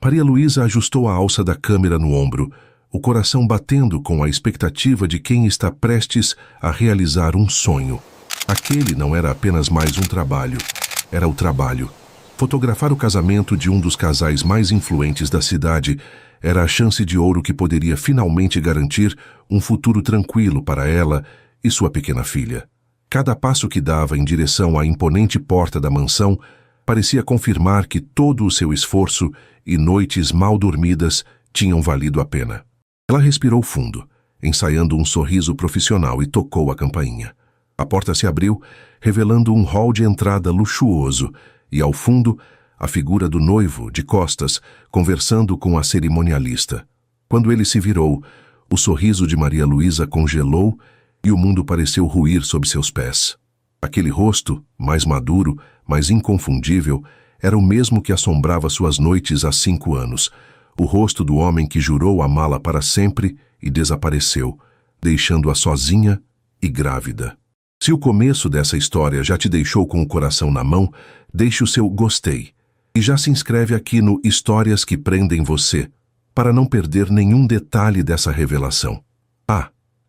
Maria Luísa ajustou a alça da câmera no ombro, o coração batendo com a expectativa de quem está prestes a realizar um sonho. Aquele não era apenas mais um trabalho, era o trabalho. Fotografar o casamento de um dos casais mais influentes da cidade era a chance de ouro que poderia finalmente garantir um futuro tranquilo para ela e sua pequena filha. Cada passo que dava em direção à imponente porta da mansão parecia confirmar que todo o seu esforço e noites mal dormidas tinham valido a pena. Ela respirou fundo, ensaiando um sorriso profissional, e tocou a campainha. A porta se abriu, revelando um hall de entrada luxuoso, e ao fundo, a figura do noivo, de costas, conversando com a cerimonialista. Quando ele se virou, o sorriso de Maria Luísa congelou e o mundo pareceu ruir sob seus pés. Aquele rosto, mais maduro, mais inconfundível, era o mesmo que assombrava suas noites há 5 anos. O rosto do homem que jurou amá-la para sempre e desapareceu, deixando-a sozinha e grávida. Se o começo dessa história já te deixou com o coração na mão, deixe o seu gostei. E já se inscreve aqui no Histórias que Prendem Você, para não perder nenhum detalhe dessa revelação.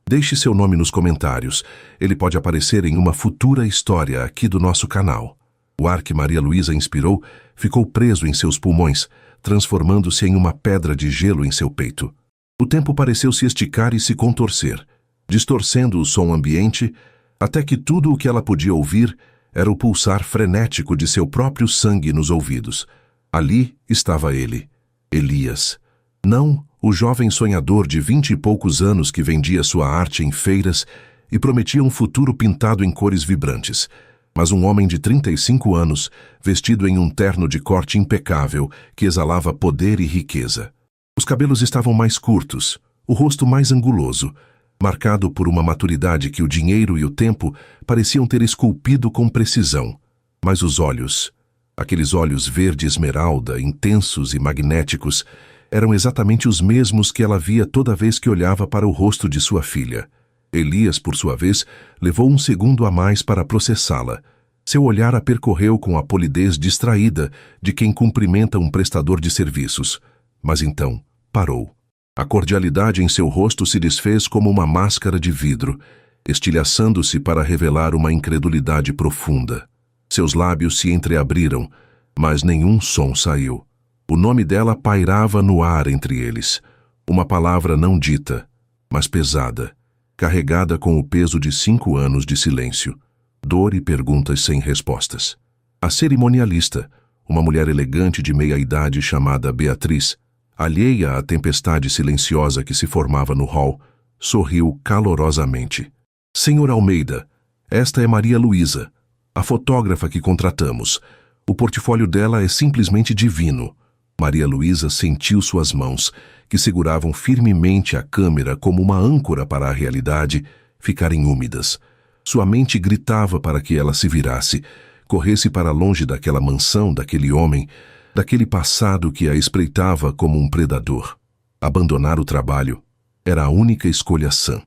Deixe seu nome nos comentários. Ele pode aparecer em uma futura história aqui do nosso canal. O ar que Maria Luísa inspirou ficou preso em seus pulmões, transformando-se em uma pedra de gelo em seu peito. O tempo pareceu se esticar e se contorcer, distorcendo o som ambiente, até que tudo o que ela podia ouvir era o pulsar frenético de seu próprio sangue nos ouvidos. Ali estava ele, Elias. Não o jovem sonhador de 20 e poucos anos que vendia sua arte em feiras e prometia um futuro pintado em cores vibrantes, mas um homem de 35 anos, vestido em um terno de corte impecável que exalava poder e riqueza. Os cabelos estavam mais curtos, o rosto mais anguloso, marcado por uma maturidade que o dinheiro e o tempo pareciam ter esculpido com precisão. Mas os olhos, aqueles olhos verde esmeralda, intensos e magnéticos, eram exatamente os mesmos que ela via toda vez que olhava para o rosto de sua filha. Elias, por sua vez, levou um segundo a mais para processá-la. Seu olhar a percorreu com a polidez distraída de quem cumprimenta um prestador de serviços. Mas então, parou. A cordialidade em seu rosto se desfez como uma máscara de vidro, estilhaçando-se para revelar uma incredulidade profunda. Seus lábios se entreabriram, mas nenhum som saiu. O nome dela pairava no ar entre eles, uma palavra não dita, mas pesada, carregada com o peso de 5 anos de silêncio, dor e perguntas sem respostas. A cerimonialista, uma mulher elegante de meia-idade chamada Beatriz, alheia à tempestade silenciosa que se formava no hall, sorriu calorosamente. Senhor Almeida, esta é Maria Luísa, a fotógrafa que contratamos. O portfólio dela é simplesmente divino. Maria Luísa sentiu suas mãos, que seguravam firmemente a câmera como uma âncora para a realidade, ficarem úmidas. Sua mente gritava para que ela se virasse, corresse para longe daquela mansão, daquele homem, daquele passado que a espreitava como um predador. Abandonar o trabalho era a única escolha sã.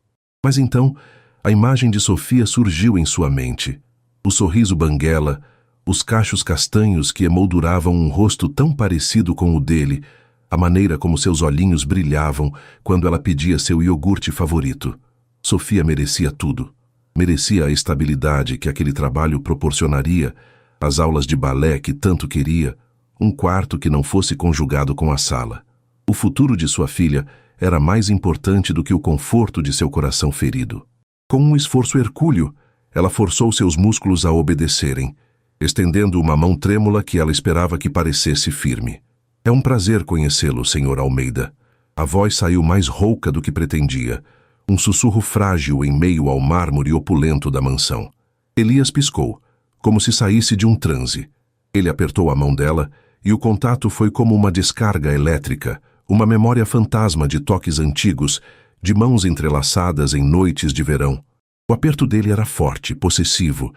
Mas então, a imagem de Sofia surgiu em sua mente. O sorriso banguela, os cachos castanhos que emolduravam um rosto tão parecido com o dele, a maneira como seus olhinhos brilhavam quando ela pedia seu iogurte favorito. Sofia merecia tudo. Merecia a estabilidade que aquele trabalho proporcionaria, as aulas de balé que tanto queria, um quarto que não fosse conjugado com a sala. O futuro de sua filha era mais importante do que o conforto de seu coração ferido. Com um esforço hercúleo, ela forçou seus músculos a obedecerem, estendendo uma mão trêmula que ela esperava que parecesse firme. É um prazer conhecê-lo, Sr. Almeida. A voz saiu mais rouca do que pretendia, um sussurro frágil em meio ao mármore opulento da mansão. Elias piscou, como se saísse de um transe. Ele apertou a mão dela e o contato foi como uma descarga elétrica, uma memória fantasma de toques antigos, de mãos entrelaçadas em noites de verão. O aperto dele era forte, possessivo,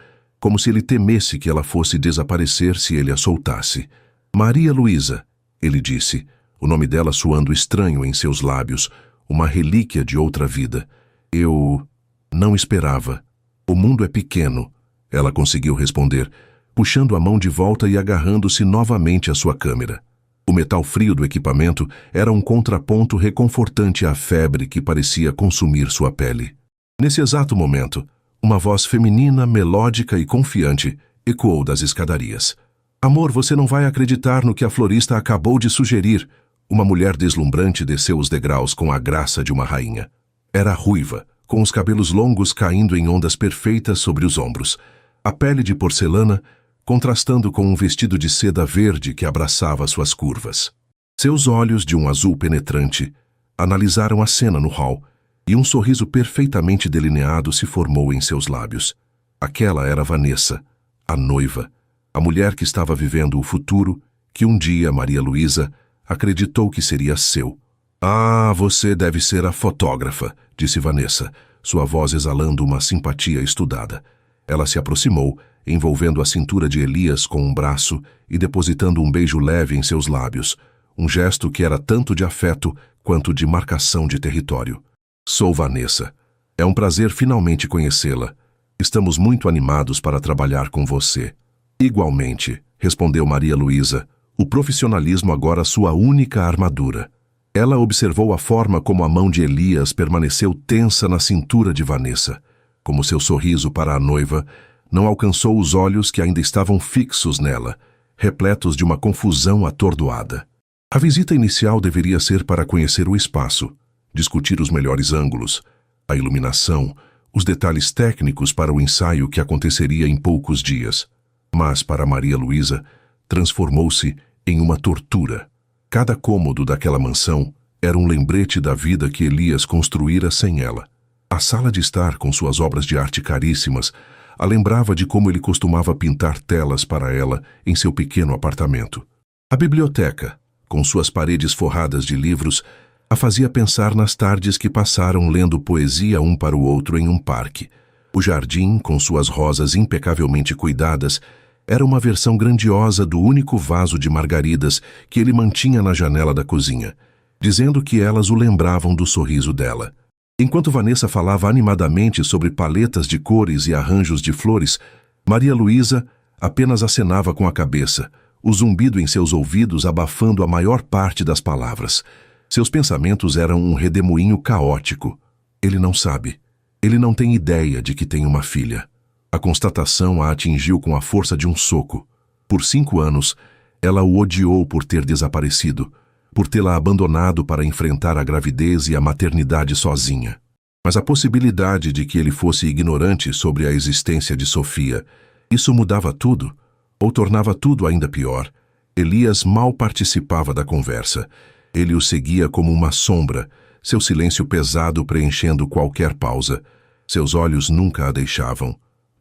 como se ele temesse que ela fosse desaparecer se ele a soltasse. Maria Luísa, ele disse, o nome dela soando estranho em seus lábios, uma relíquia de outra vida. Eu não esperava. O mundo é pequeno, ela conseguiu responder, puxando a mão de volta e agarrando-se novamente à sua câmera. O metal frio do equipamento era um contraponto reconfortante à febre que parecia consumir sua pele. Nesse exato momento, uma voz feminina, melódica e confiante ecoou das escadarias. Amor, você não vai acreditar no que a florista acabou de sugerir. Uma mulher deslumbrante desceu os degraus com a graça de uma rainha. Era ruiva, com os cabelos longos caindo em ondas perfeitas sobre os ombros. A pele de porcelana contrastando com um vestido de seda verde que abraçava suas curvas. Seus olhos, de um azul penetrante, analisaram a cena no hall, e um sorriso perfeitamente delineado se formou em seus lábios. Aquela era Vanessa, a noiva, a mulher que estava vivendo o futuro que um dia Maria Luísa acreditou que seria seu. Ah, você deve ser a fotógrafa, disse Vanessa, sua voz exalando uma simpatia estudada. Ela se aproximou, envolvendo a cintura de Elias com um braço e depositando um beijo leve em seus lábios, um gesto que era tanto de afeto quanto de marcação de território. Sou Vanessa. É um prazer finalmente conhecê-la. Estamos muito animados para trabalhar com você. Igualmente, respondeu Maria Luísa, o profissionalismo agora sua única armadura. Ela observou a forma como a mão de Elias permaneceu tensa na cintura de Vanessa, como seu sorriso para a noiva não alcançou os olhos que ainda estavam fixos nela, repletos de uma confusão atordoada. A visita inicial deveria ser para conhecer o espaço, discutir os melhores ângulos, a iluminação, os detalhes técnicos para o ensaio que aconteceria em poucos dias. Mas, para Maria Luísa, transformou-se em uma tortura. Cada cômodo daquela mansão era um lembrete da vida que Elias construíra sem ela. A sala de estar, com suas obras de arte caríssimas, a lembrava de como ele costumava pintar telas para ela em seu pequeno apartamento. A biblioteca, com suas paredes forradas de livros, a fazia pensar nas tardes que passaram lendo poesia um para o outro em um parque. O jardim, com suas rosas impecavelmente cuidadas, era uma versão grandiosa do único vaso de margaridas que ele mantinha na janela da cozinha, dizendo que elas o lembravam do sorriso dela. Enquanto Vanessa falava animadamente sobre paletas de cores e arranjos de flores, Maria Luísa apenas acenava com a cabeça, o zumbido em seus ouvidos abafando a maior parte das palavras. Seus pensamentos eram um redemoinho caótico. Ele não sabe. Ele não tem ideia de que tem uma filha. A constatação a atingiu com a força de um soco. Por 5 anos, ela o odiou por ter desaparecido, por tê-la abandonado para enfrentar a gravidez e a maternidade sozinha. Mas a possibilidade de que ele fosse ignorante sobre a existência de Sofia, isso mudava tudo, ou tornava tudo ainda pior. Elias mal participava da conversa. Ele o seguia como uma sombra, seu silêncio pesado preenchendo qualquer pausa. Seus olhos nunca a deixavam.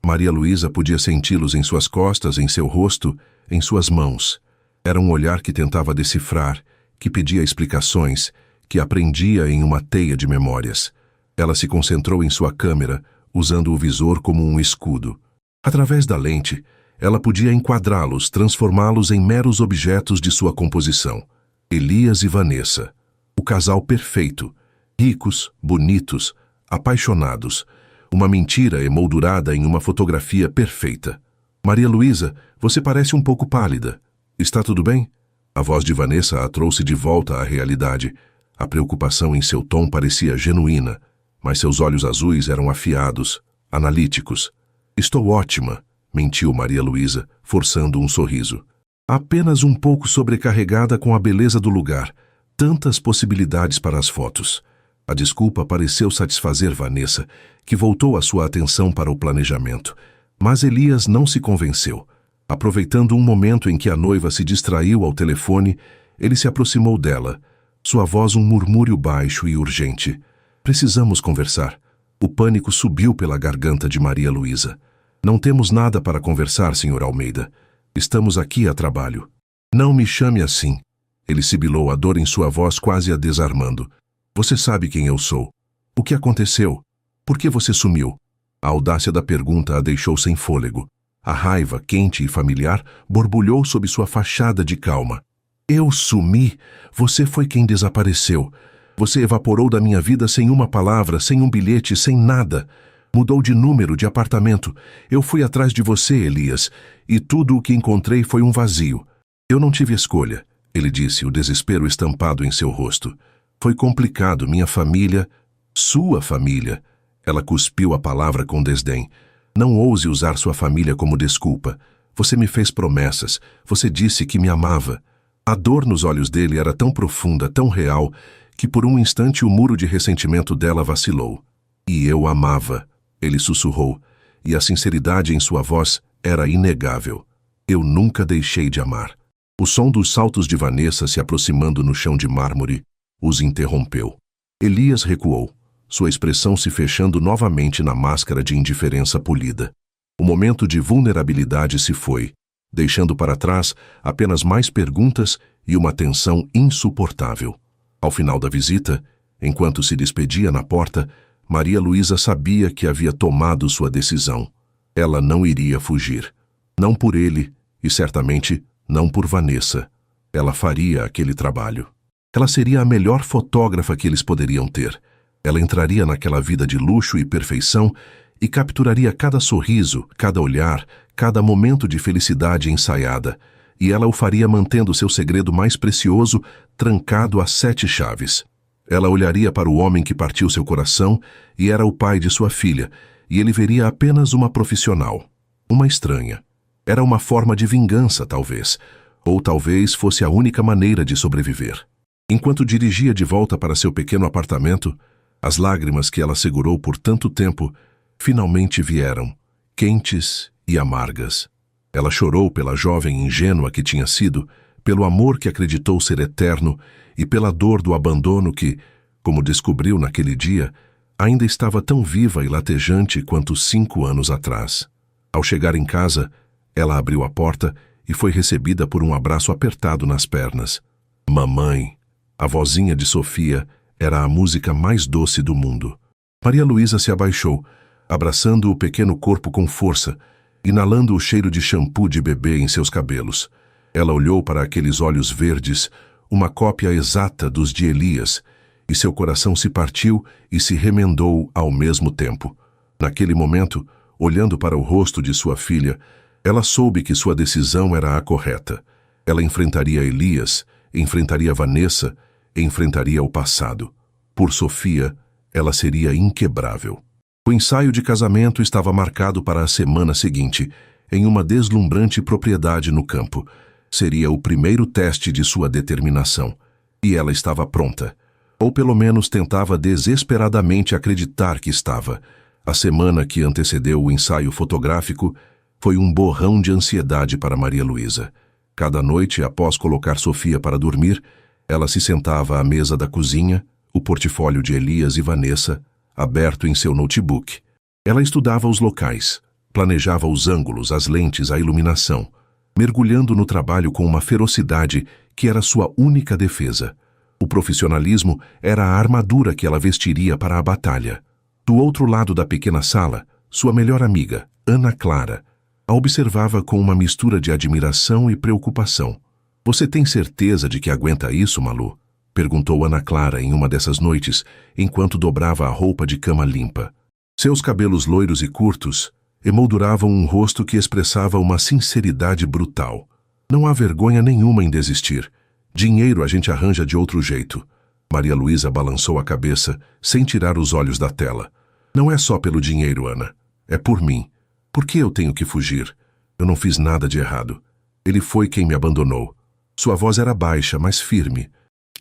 Maria Luísa podia senti-los em suas costas, em seu rosto, em suas mãos. Era um olhar que tentava decifrar, que pedia explicações, que aprendia em uma teia de memórias. Ela se concentrou em sua câmera, usando o visor como um escudo. Através da lente, ela podia enquadrá-los, transformá-los em meros objetos de sua composição. Elias e Vanessa, o casal perfeito, ricos, bonitos, apaixonados, uma mentira emoldurada em uma fotografia perfeita. Maria Luísa, você parece um pouco pálida. Está tudo bem? A voz de Vanessa a trouxe de volta à realidade. A preocupação em seu tom parecia genuína, mas seus olhos azuis eram afiados, analíticos. Estou ótima, mentiu Maria Luísa, forçando um sorriso. Apenas um pouco sobrecarregada com a beleza do lugar. Tantas possibilidades para as fotos. A desculpa pareceu satisfazer Vanessa, que voltou a sua atenção para o planejamento. Mas Elias não se convenceu. Aproveitando um momento em que a noiva se distraiu ao telefone, ele se aproximou dela, sua voz um murmúrio baixo e urgente. Precisamos conversar. O pânico subiu pela garganta de Maria Luísa. Não temos nada para conversar, Sr. Almeida. Estamos aqui a trabalho. Não me chame assim. Ele sibilou, a dor em sua voz quase a desarmando. Você sabe quem eu sou. O que aconteceu? Por que você sumiu? A audácia da pergunta a deixou sem fôlego. A raiva, quente e familiar, borbulhou sob sua fachada de calma. Eu sumi? Você foi quem desapareceu. Você evaporou da minha vida sem uma palavra, sem um bilhete, sem nada. Mudou de número, de apartamento. Eu fui atrás de você, Elias, e tudo o que encontrei foi um vazio. Eu não tive escolha. Ele disse, o desespero estampado em seu rosto. Foi complicado, minha família... Sua família. Ela cuspiu a palavra com desdém. Não ouse usar sua família como desculpa. Você me fez promessas. Você disse que me amava. A dor nos olhos dele era tão profunda, tão real, que por um instante o muro de ressentimento dela vacilou. E eu amava, ele sussurrou, e a sinceridade em sua voz era inegável. Eu nunca deixei de amar. O som dos saltos de Vanessa se aproximando no chão de mármore os interrompeu. Elias recuou, sua expressão se fechando novamente na máscara de indiferença polida. O momento de vulnerabilidade se foi, deixando para trás apenas mais perguntas e uma tensão insuportável. Ao final da visita, enquanto se despedia na porta, Maria Luísa sabia que havia tomado sua decisão. Ela não iria fugir. Não por ele, e certamente não por Vanessa. Ela faria aquele trabalho. Ela seria a melhor fotógrafa que eles poderiam ter. Ela entraria naquela vida de luxo e perfeição e capturaria cada sorriso, cada olhar, cada momento de felicidade ensaiada, e ela o faria mantendo seu segredo mais precioso trancado a 7 chaves. Ela olharia para o homem que partiu seu coração e era o pai de sua filha, e ele veria apenas uma profissional, uma estranha. Era uma forma de vingança, talvez, ou talvez fosse a única maneira de sobreviver. Enquanto dirigia de volta para seu pequeno apartamento, as lágrimas que ela segurou por tanto tempo finalmente vieram, quentes e amargas. Ela chorou pela jovem ingênua que tinha sido, pelo amor que acreditou ser eterno e pela dor do abandono que, como descobriu naquele dia, ainda estava tão viva e latejante quanto 5 anos atrás. Ao chegar em casa, ela abriu a porta e foi recebida por um abraço apertado nas pernas. Mamãe, a vozinha de Sofia, era a música mais doce do mundo. Maria Luísa se abaixou, abraçando o pequeno corpo com força, inalando o cheiro de shampoo de bebê em seus cabelos. Ela olhou para aqueles olhos verdes, uma cópia exata dos de Elias, e seu coração se partiu e se remendou ao mesmo tempo. Naquele momento, olhando para o rosto de sua filha, ela soube que sua decisão era a correta. Ela enfrentaria Elias, enfrentaria Vanessa, enfrentaria o passado. Por Sofia, ela seria inquebrável. O ensaio de casamento estava marcado para a semana seguinte, em uma deslumbrante propriedade no campo. Seria o primeiro teste de sua determinação. E ela estava pronta. Ou pelo menos tentava desesperadamente acreditar que estava. A semana que antecedeu o ensaio fotográfico foi um borrão de ansiedade para Maria Luísa. Cada noite, após colocar Sofia para dormir, ela se sentava à mesa da cozinha, o portfólio de Elias e Vanessa, aberto em seu notebook. Ela estudava os locais, planejava os ângulos, as lentes, a iluminação, mergulhando no trabalho com uma ferocidade que era sua única defesa. O profissionalismo era a armadura que ela vestiria para a batalha. Do outro lado da pequena sala, sua melhor amiga, Ana Clara, a observava com uma mistura de admiração e preocupação. Você tem certeza de que aguenta isso, Malu? Perguntou Ana Clara em uma dessas noites, enquanto dobrava a roupa de cama limpa. Seus cabelos loiros e curtos emolduravam um rosto que expressava uma sinceridade brutal. Não há vergonha nenhuma em desistir. Dinheiro a gente arranja de outro jeito. Maria Luísa balançou a cabeça, sem tirar os olhos da tela. Não é só pelo dinheiro, Ana. É por mim. Por que eu tenho que fugir? Eu não fiz nada de errado. Ele foi quem me abandonou. Sua voz era baixa, mas firme.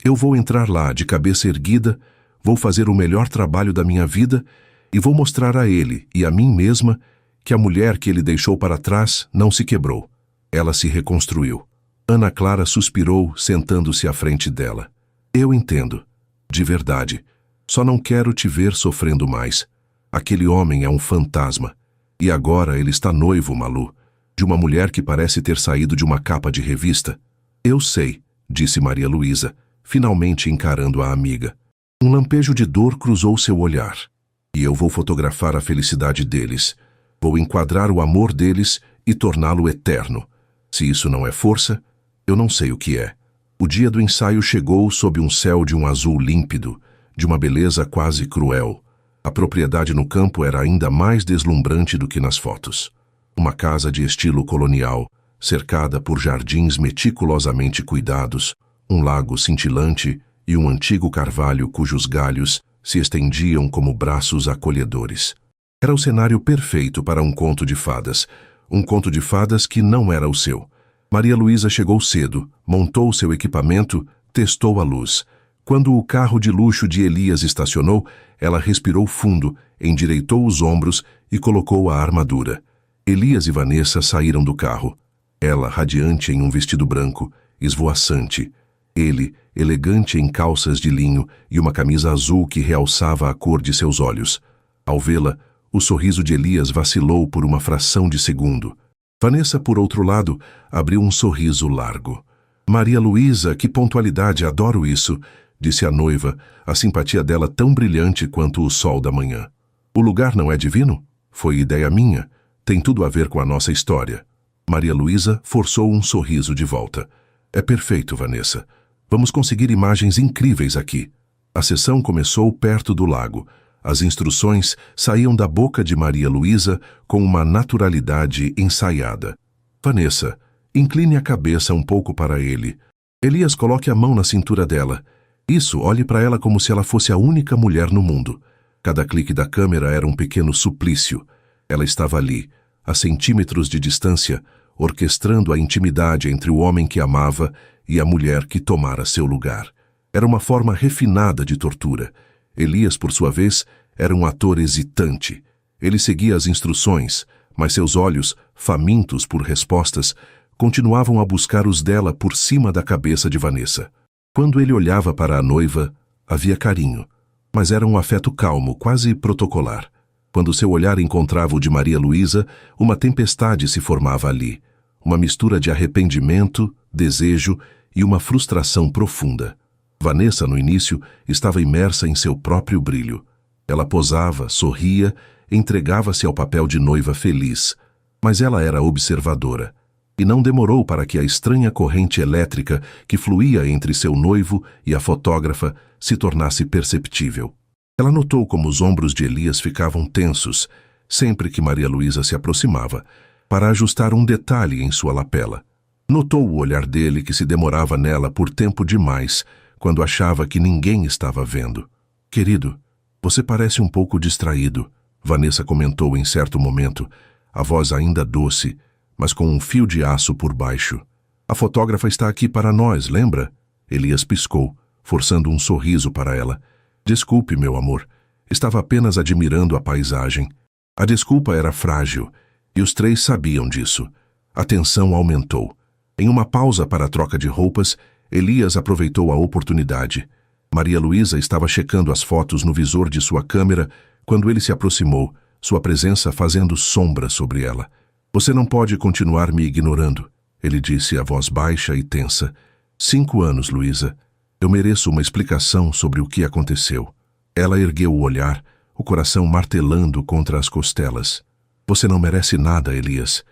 Eu vou entrar lá, de cabeça erguida, vou fazer o melhor trabalho da minha vida e vou mostrar a ele e a mim mesma que a mulher que ele deixou para trás não se quebrou. Ela se reconstruiu. Ana Clara suspirou, sentando-se à frente dela. Eu entendo. De verdade. Só não quero te ver sofrendo mais. Aquele homem é um fantasma. E agora ele está noivo, Malu, de uma mulher que parece ter saído de uma capa de revista. Eu sei, disse Maria Luísa, finalmente encarando a amiga. Um lampejo de dor cruzou seu olhar. E eu vou fotografar a felicidade deles. Vou enquadrar o amor deles e torná-lo eterno. Se isso não é força, eu não sei o que é. O dia do ensaio chegou sob um céu de um azul límpido, de uma beleza quase cruel. A propriedade no campo era ainda mais deslumbrante do que nas fotos. Uma casa de estilo colonial, cercada por jardins meticulosamente cuidados, um lago cintilante e um antigo carvalho cujos galhos se estendiam como braços acolhedores. Era o cenário perfeito para um conto de fadas que não era o seu. Maria Luísa chegou cedo, montou seu equipamento, testou a luz. Quando o carro de luxo de Elias estacionou, ela respirou fundo, endireitou os ombros e colocou a armadura. Elias e Vanessa saíram do carro. Ela, radiante em um vestido branco, esvoaçante. Ele, elegante em calças de linho e uma camisa azul que realçava a cor de seus olhos. Ao vê-la, o sorriso de Elias vacilou por uma fração de segundo. Vanessa, por outro lado, abriu um sorriso largo. Maria Luísa, que pontualidade, adoro isso, disse a noiva, a simpatia dela tão brilhante quanto o sol da manhã. O lugar não é divino? Foi ideia minha. Tem tudo a ver com a nossa história. Maria Luísa forçou um sorriso de volta. É perfeito, Vanessa. Vamos conseguir imagens incríveis aqui. A sessão começou perto do lago. As instruções saíam da boca de Maria Luísa com uma naturalidade ensaiada. Vanessa, incline a cabeça um pouco para ele. Elias, coloque a mão na cintura dela. Isso, olhe para ela como se ela fosse a única mulher no mundo. Cada clique da câmera era um pequeno suplício. Ela estava ali, a centímetros de distância, orquestrando a intimidade entre o homem que amava e a mulher que tomara seu lugar. Era uma forma refinada de tortura. Elias, por sua vez, era um ator hesitante. Ele seguia as instruções, mas seus olhos, famintos por respostas, continuavam a buscar os dela por cima da cabeça de Vanessa. Quando ele olhava para a noiva, havia carinho, mas era um afeto calmo, quase protocolar. Quando seu olhar encontrava o de Maria Luísa, uma tempestade se formava ali, uma mistura de arrependimento, desejo e uma frustração profunda. Vanessa, no início, estava imersa em seu próprio brilho. Ela posava, sorria, entregava-se ao papel de noiva feliz. Mas ela era observadora. E não demorou para que a estranha corrente elétrica que fluía entre seu noivo e a fotógrafa se tornasse perceptível. Ela notou como os ombros de Elias ficavam tensos, sempre que Maria Luísa se aproximava, para ajustar um detalhe em sua lapela. Notou o olhar dele que se demorava nela por tempo demais, quando achava que ninguém estava vendo. Querido, você parece um pouco distraído, Vanessa comentou em certo momento, a voz ainda doce, mas com um fio de aço por baixo. A fotógrafa está aqui para nós, lembra? Elias piscou, forçando um sorriso para ela. Desculpe, meu amor, estava apenas admirando a paisagem. A desculpa era frágil, e os três sabiam disso. A tensão aumentou. Em uma pausa para a troca de roupas, Elias aproveitou a oportunidade. Maria Luísa estava checando as fotos no visor de sua câmera quando ele se aproximou, sua presença fazendo sombra sobre ela. Você não pode continuar me ignorando, ele disse a voz baixa e tensa. 5 anos, Luísa. Eu mereço uma explicação sobre o que aconteceu. Ela ergueu o olhar, o coração martelando contra as costelas. Você não merece nada, Elias.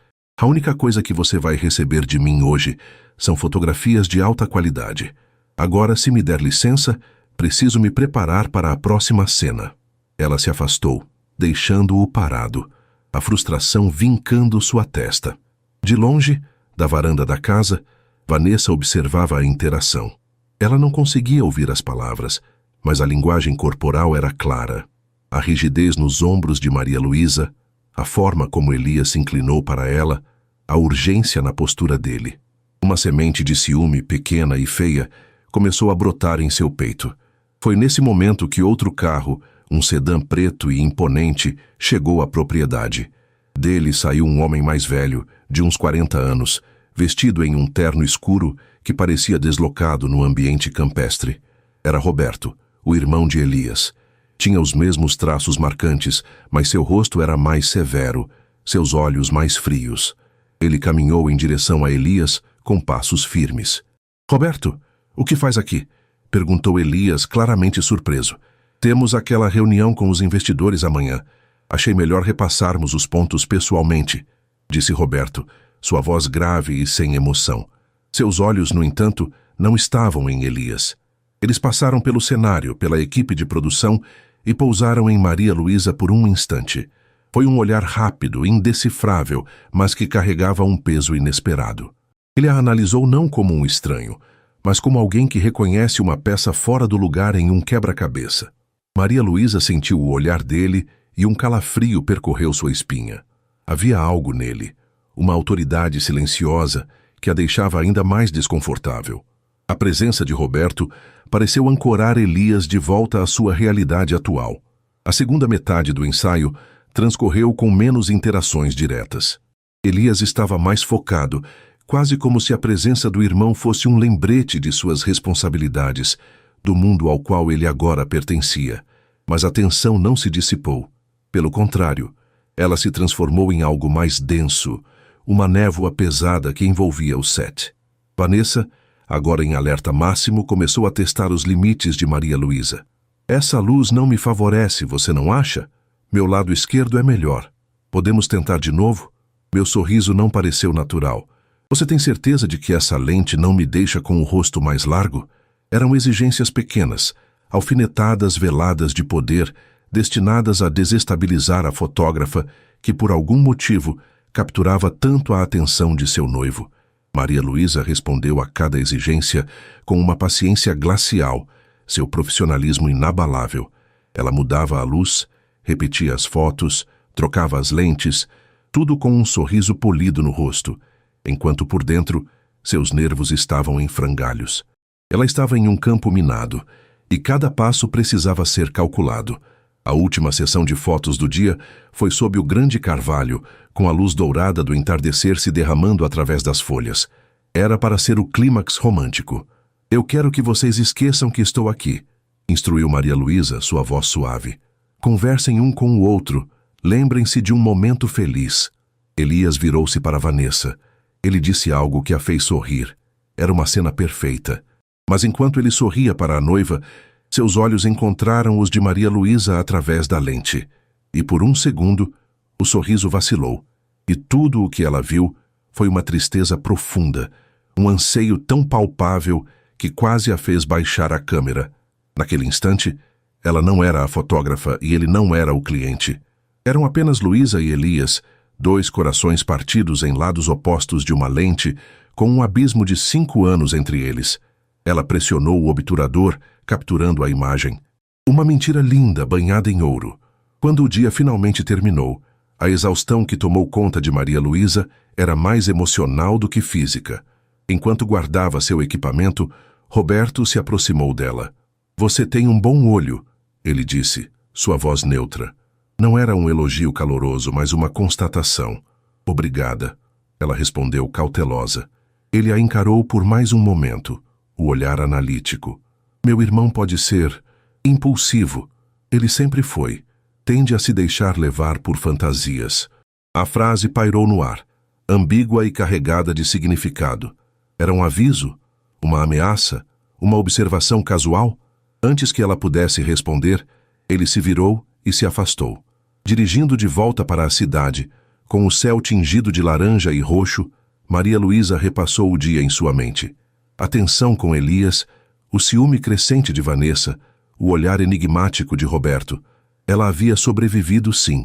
A única coisa que você vai receber de mim hoje são fotografias de alta qualidade. Agora, se me der licença, preciso me preparar para a próxima cena. Ela se afastou, deixando-o parado, a frustração vincando sua testa. De longe, da varanda da casa, Vanessa observava a interação. Ela não conseguia ouvir as palavras, mas a linguagem corporal era clara. A rigidez nos ombros de Maria Luísa, a forma como Elias se inclinou para ela, a urgência na postura dele. Uma semente de ciúme pequena e feia começou a brotar em seu peito. Foi nesse momento que outro carro, um sedã preto e imponente, chegou à propriedade. Dele saiu um homem mais velho, de uns 40 anos, vestido em um terno escuro que parecia deslocado no ambiente campestre. Era Roberto, o irmão de Elias. Tinha os mesmos traços marcantes, mas seu rosto era mais severo, seus olhos mais frios. Ele caminhou em direção a Elias com passos firmes. Roberto, o que faz aqui? Perguntou Elias, claramente surpreso. Temos aquela reunião com os investidores amanhã. Achei melhor repassarmos os pontos pessoalmente, disse Roberto, sua voz grave e sem emoção. Seus olhos, no entanto, não estavam em Elias. Eles passaram pelo cenário, pela equipe de produção e pousaram em Maria Luísa por um instante. Foi um olhar rápido, indecifrável, mas que carregava um peso inesperado. Ele a analisou não como um estranho, mas como alguém que reconhece uma peça fora do lugar em um quebra-cabeça. Maria Luísa sentiu o olhar dele e um calafrio percorreu sua espinha. Havia algo nele, uma autoridade silenciosa que a deixava ainda mais desconfortável. A presença de Roberto pareceu ancorar Elias de volta à sua realidade atual. A segunda metade do ensaio transcorreu com menos interações diretas. Elias estava mais focado, quase como se a presença do irmão fosse um lembrete de suas responsabilidades, do mundo ao qual ele agora pertencia. Mas a tensão não se dissipou. Pelo contrário, ela se transformou em algo mais denso, uma névoa pesada que envolvia os 7. Vanessa, agora em alerta máximo, começou a testar os limites de Maria Luísa. Essa luz não me favorece, você não acha? Meu lado esquerdo é melhor. Podemos tentar de novo? Meu sorriso não pareceu natural. Você tem certeza de que essa lente não me deixa com o rosto mais largo? Eram exigências pequenas, alfinetadas veladas de poder, destinadas a desestabilizar a fotógrafa que, por algum motivo, capturava tanto a atenção de seu noivo. Maria Luísa respondeu a cada exigência com uma paciência glacial, seu profissionalismo inabalável. Ela mudava a luz, repetia as fotos, trocava as lentes, tudo com um sorriso polido no rosto, enquanto por dentro seus nervos estavam em frangalhos. Ela estava em um campo minado, e cada passo precisava ser calculado. A última sessão de fotos do dia foi sob o grande carvalho, com a luz dourada do entardecer se derramando através das folhas. Era para ser o clímax romântico. Eu quero que vocês esqueçam que estou aqui, instruiu Maria Luísa, sua voz suave. Conversem um com o outro. Lembrem-se de um momento feliz. Elias virou-se para Vanessa. Ele disse algo que a fez sorrir. Era uma cena perfeita. Mas enquanto ele sorria para a noiva, seus olhos encontraram os de Maria Luísa através da lente. E por um segundo, o sorriso vacilou. E tudo o que ela viu foi uma tristeza profunda, um anseio tão palpável que quase a fez baixar a câmera. Naquele instante, ela não era a fotógrafa e ele não era o cliente. Eram apenas Luísa e Elias, dois corações partidos em lados opostos de uma lente, com um abismo de 5 anos entre eles. Ela pressionou o obturador, capturando a imagem. Uma mentira linda, banhada em ouro. Quando o dia finalmente terminou, a exaustão que tomou conta de Maria Luísa era mais emocional do que física. Enquanto guardava seu equipamento, Roberto se aproximou dela. Você tem um bom olho, ele disse, sua voz neutra. Não era um elogio caloroso, mas uma constatação. Obrigada, ela respondeu cautelosa. Ele a encarou por mais um momento, o olhar analítico. Meu irmão pode ser impulsivo. Ele sempre foi. Tende a se deixar levar por fantasias. A frase pairou no ar, ambígua e carregada de significado. Era um aviso? Uma ameaça? Uma observação casual? Antes que ela pudesse responder, ele se virou e se afastou. Dirigindo de volta para a cidade, com o céu tingido de laranja e roxo, Maria Luísa repassou o dia em sua mente. A tensão com Elias, o ciúme crescente de Vanessa, o olhar enigmático de Roberto. Ela havia sobrevivido, sim.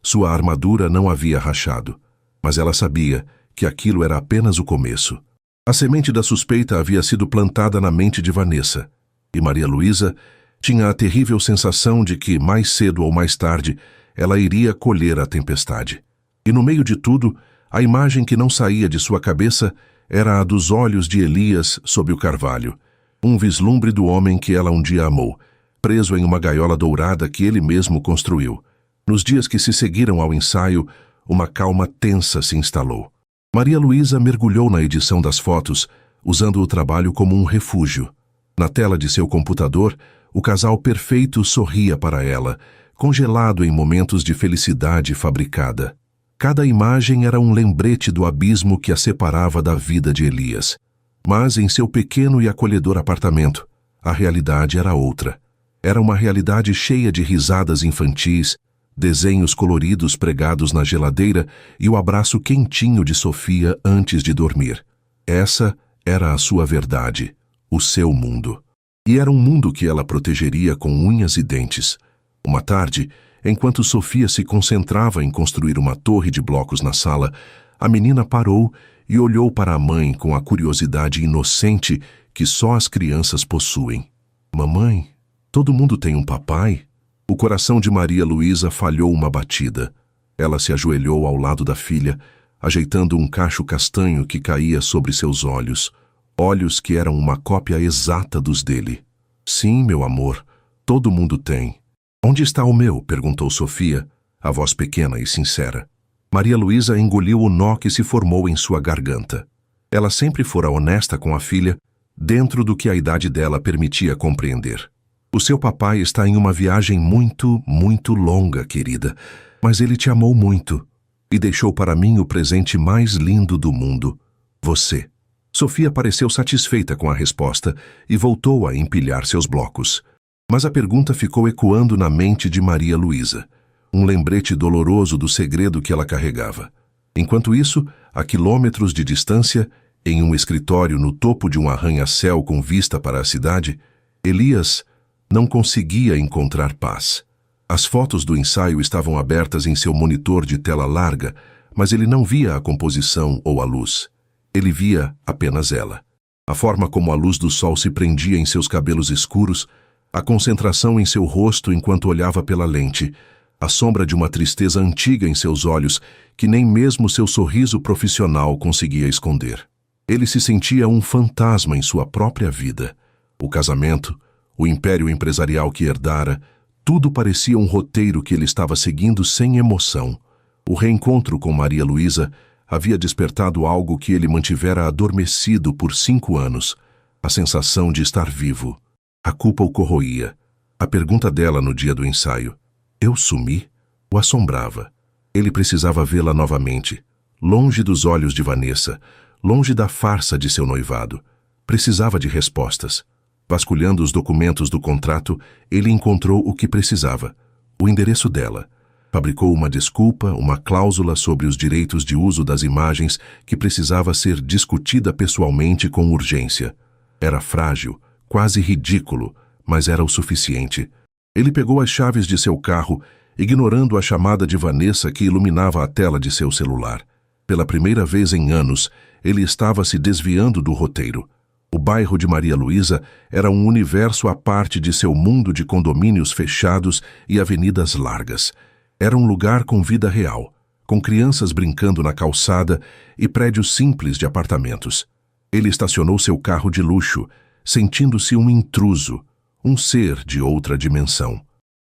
Sua armadura não havia rachado. Mas ela sabia que aquilo era apenas o começo. A semente da suspeita havia sido plantada na mente de Vanessa. E Maria Luísa tinha a terrível sensação de que, mais cedo ou mais tarde, ela iria colher a tempestade. E no meio de tudo, a imagem que não saía de sua cabeça era a dos olhos de Elias sob o carvalho, um vislumbre do homem que ela um dia amou, preso em uma gaiola dourada que ele mesmo construiu. Nos dias que se seguiram ao ensaio, uma calma tensa se instalou. Maria Luísa mergulhou na edição das fotos, usando o trabalho como um refúgio. Na tela de seu computador, o casal perfeito sorria para ela, congelado em momentos de felicidade fabricada. Cada imagem era um lembrete do abismo que a separava da vida de Elias. Mas em seu pequeno e acolhedor apartamento, a realidade era outra. Era uma realidade cheia de risadas infantis, desenhos coloridos pregados na geladeira e o abraço quentinho de Sofia antes de dormir. Essa era a sua verdade, o seu mundo. E era um mundo que ela protegeria com unhas e dentes. Uma tarde, Enquanto Sofia se concentrava em construir uma torre de blocos na sala, a menina parou e olhou para a mãe com a curiosidade inocente que só as crianças possuem. Mamãe, todo mundo tem um papai? O coração de Maria Luísa falhou uma batida. Ela se ajoelhou ao lado da filha, ajeitando um cacho castanho que caía sobre seus olhos, olhos que eram uma cópia exata dos dele. Sim, meu amor, todo mundo tem. Onde está o meu? Perguntou Sofia, a voz pequena e sincera. Maria Luísa engoliu o nó que se formou em sua garganta. Ela sempre fora honesta com a filha, dentro do que a idade dela permitia compreender. O seu papai está em uma viagem muito, muito longa, querida, mas ele te amou muito e deixou para mim o presente mais lindo do mundo, você. Sofia pareceu satisfeita com a resposta e voltou a empilhar seus blocos. Mas a pergunta ficou ecoando na mente de Maria Luísa, um lembrete doloroso do segredo que ela carregava. Enquanto isso, a quilômetros de distância, em um escritório no topo de um arranha-céu com vista para a cidade, Elias não conseguia encontrar paz. As fotos do ensaio estavam abertas em seu monitor de tela larga, mas ele não via a composição ou a luz. Ele via apenas ela. A forma como a luz do sol se prendia em seus cabelos escuros, a concentração em seu rosto enquanto olhava pela lente, a sombra de uma tristeza antiga em seus olhos que nem mesmo seu sorriso profissional conseguia esconder. Ele se sentia um fantasma em sua própria vida. O casamento, o império empresarial que herdara, tudo parecia um roteiro que ele estava seguindo sem emoção. O reencontro com Maria Luísa havia despertado algo que ele mantivera adormecido por 5 anos, a sensação de estar vivo. A culpa o corroía. A pergunta dela no dia do ensaio, eu sumi, o assombrava. Ele precisava vê-la novamente, longe dos olhos de Vanessa, longe da farsa de seu noivado. Precisava de respostas. Vasculhando os documentos do contrato, ele encontrou o que precisava, o endereço dela. Fabricou uma desculpa, uma cláusula sobre os direitos de uso das imagens que precisava ser discutida pessoalmente com urgência. Era frágil, quase ridículo, mas era o suficiente. Ele pegou as chaves de seu carro, ignorando a chamada de Vanessa que iluminava a tela de seu celular. Pela primeira vez em anos, ele estava se desviando do roteiro. O bairro de Maria Luísa era um universo à parte de seu mundo de condomínios fechados e avenidas largas. Era um lugar com vida real, com crianças brincando na calçada e prédios simples de apartamentos. Ele estacionou seu carro de luxo, sentindo-se um intruso, um ser de outra dimensão.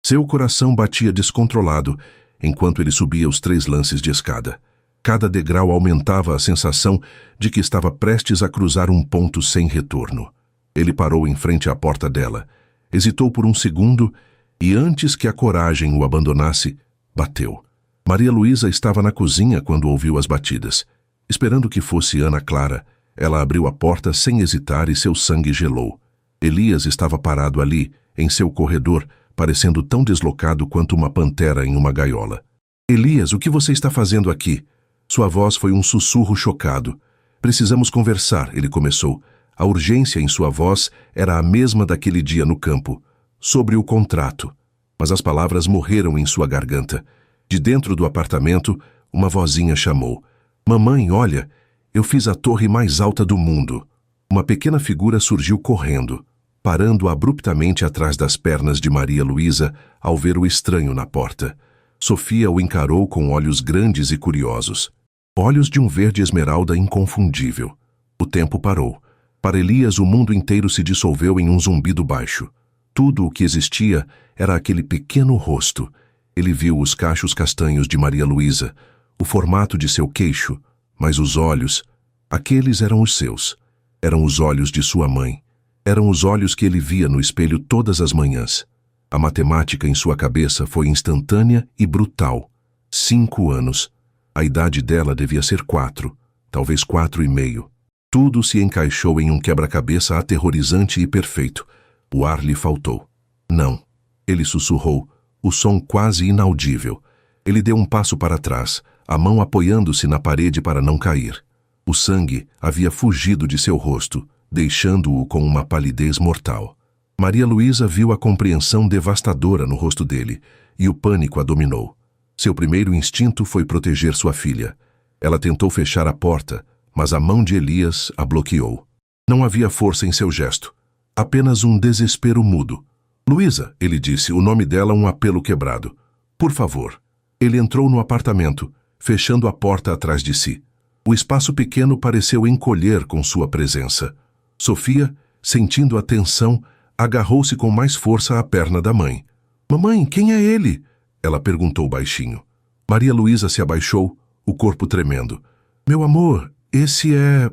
Seu coração batia descontrolado enquanto ele subia os 3 lances de escada. Cada degrau aumentava a sensação de que estava prestes a cruzar um ponto sem retorno. Ele parou em frente à porta dela, hesitou por um segundo e, antes que a coragem o abandonasse, bateu. Maria Luísa estava na cozinha quando ouviu as batidas. Esperando que fosse Ana Clara, ela abriu a porta sem hesitar e seu sangue gelou. Elias estava parado ali, em seu corredor, parecendo tão deslocado quanto uma pantera em uma gaiola. Elias, o que você está fazendo aqui? Sua voz foi um sussurro chocado. Precisamos conversar, ele começou. A urgência em sua voz era a mesma daquele dia no campo, sobre o contrato. Mas as palavras morreram em sua garganta. De dentro do apartamento, uma vozinha chamou. Mamãe, olha, eu fiz a torre mais alta do mundo. Uma pequena figura surgiu correndo, parando abruptamente atrás das pernas de Maria Luísa ao ver o estranho na porta. Sofia o encarou com olhos grandes e curiosos. Olhos de um verde esmeralda inconfundível. O tempo parou. Para Elias, o mundo inteiro se dissolveu em um zumbido baixo. Tudo o que existia era aquele pequeno rosto. Ele viu os cachos castanhos de Maria Luísa, o formato de seu queixo, mas os olhos, aqueles eram os seus. Eram os olhos de sua mãe. Eram os olhos que ele via no espelho todas as manhãs. A matemática em sua cabeça foi instantânea e brutal. 5 anos. A idade dela devia ser 4, talvez 4,5. Tudo se encaixou em um quebra-cabeça aterrorizante e perfeito. O ar lhe faltou. Não. Ele sussurrou, o som quase inaudível. Ele deu um passo para trás, a mão apoiando-se na parede para não cair. O sangue havia fugido de seu rosto, deixando-o com uma palidez mortal. Maria Luísa viu a compreensão devastadora no rosto dele, e o pânico a dominou. Seu primeiro instinto foi proteger sua filha. Ela tentou fechar a porta, mas a mão de Elias a bloqueou. Não havia força em seu gesto, apenas um desespero mudo. Luísa, ele disse, o nome dela um apelo quebrado. Por favor. Ele entrou no apartamento, fechando a porta atrás de si. O espaço pequeno pareceu encolher com sua presença. Sofia, sentindo a tensão, agarrou-se com mais força à perna da mãe. Mamãe, quem é ele? Ela perguntou baixinho. Maria Luísa se abaixou, o corpo tremendo. Meu amor, esse é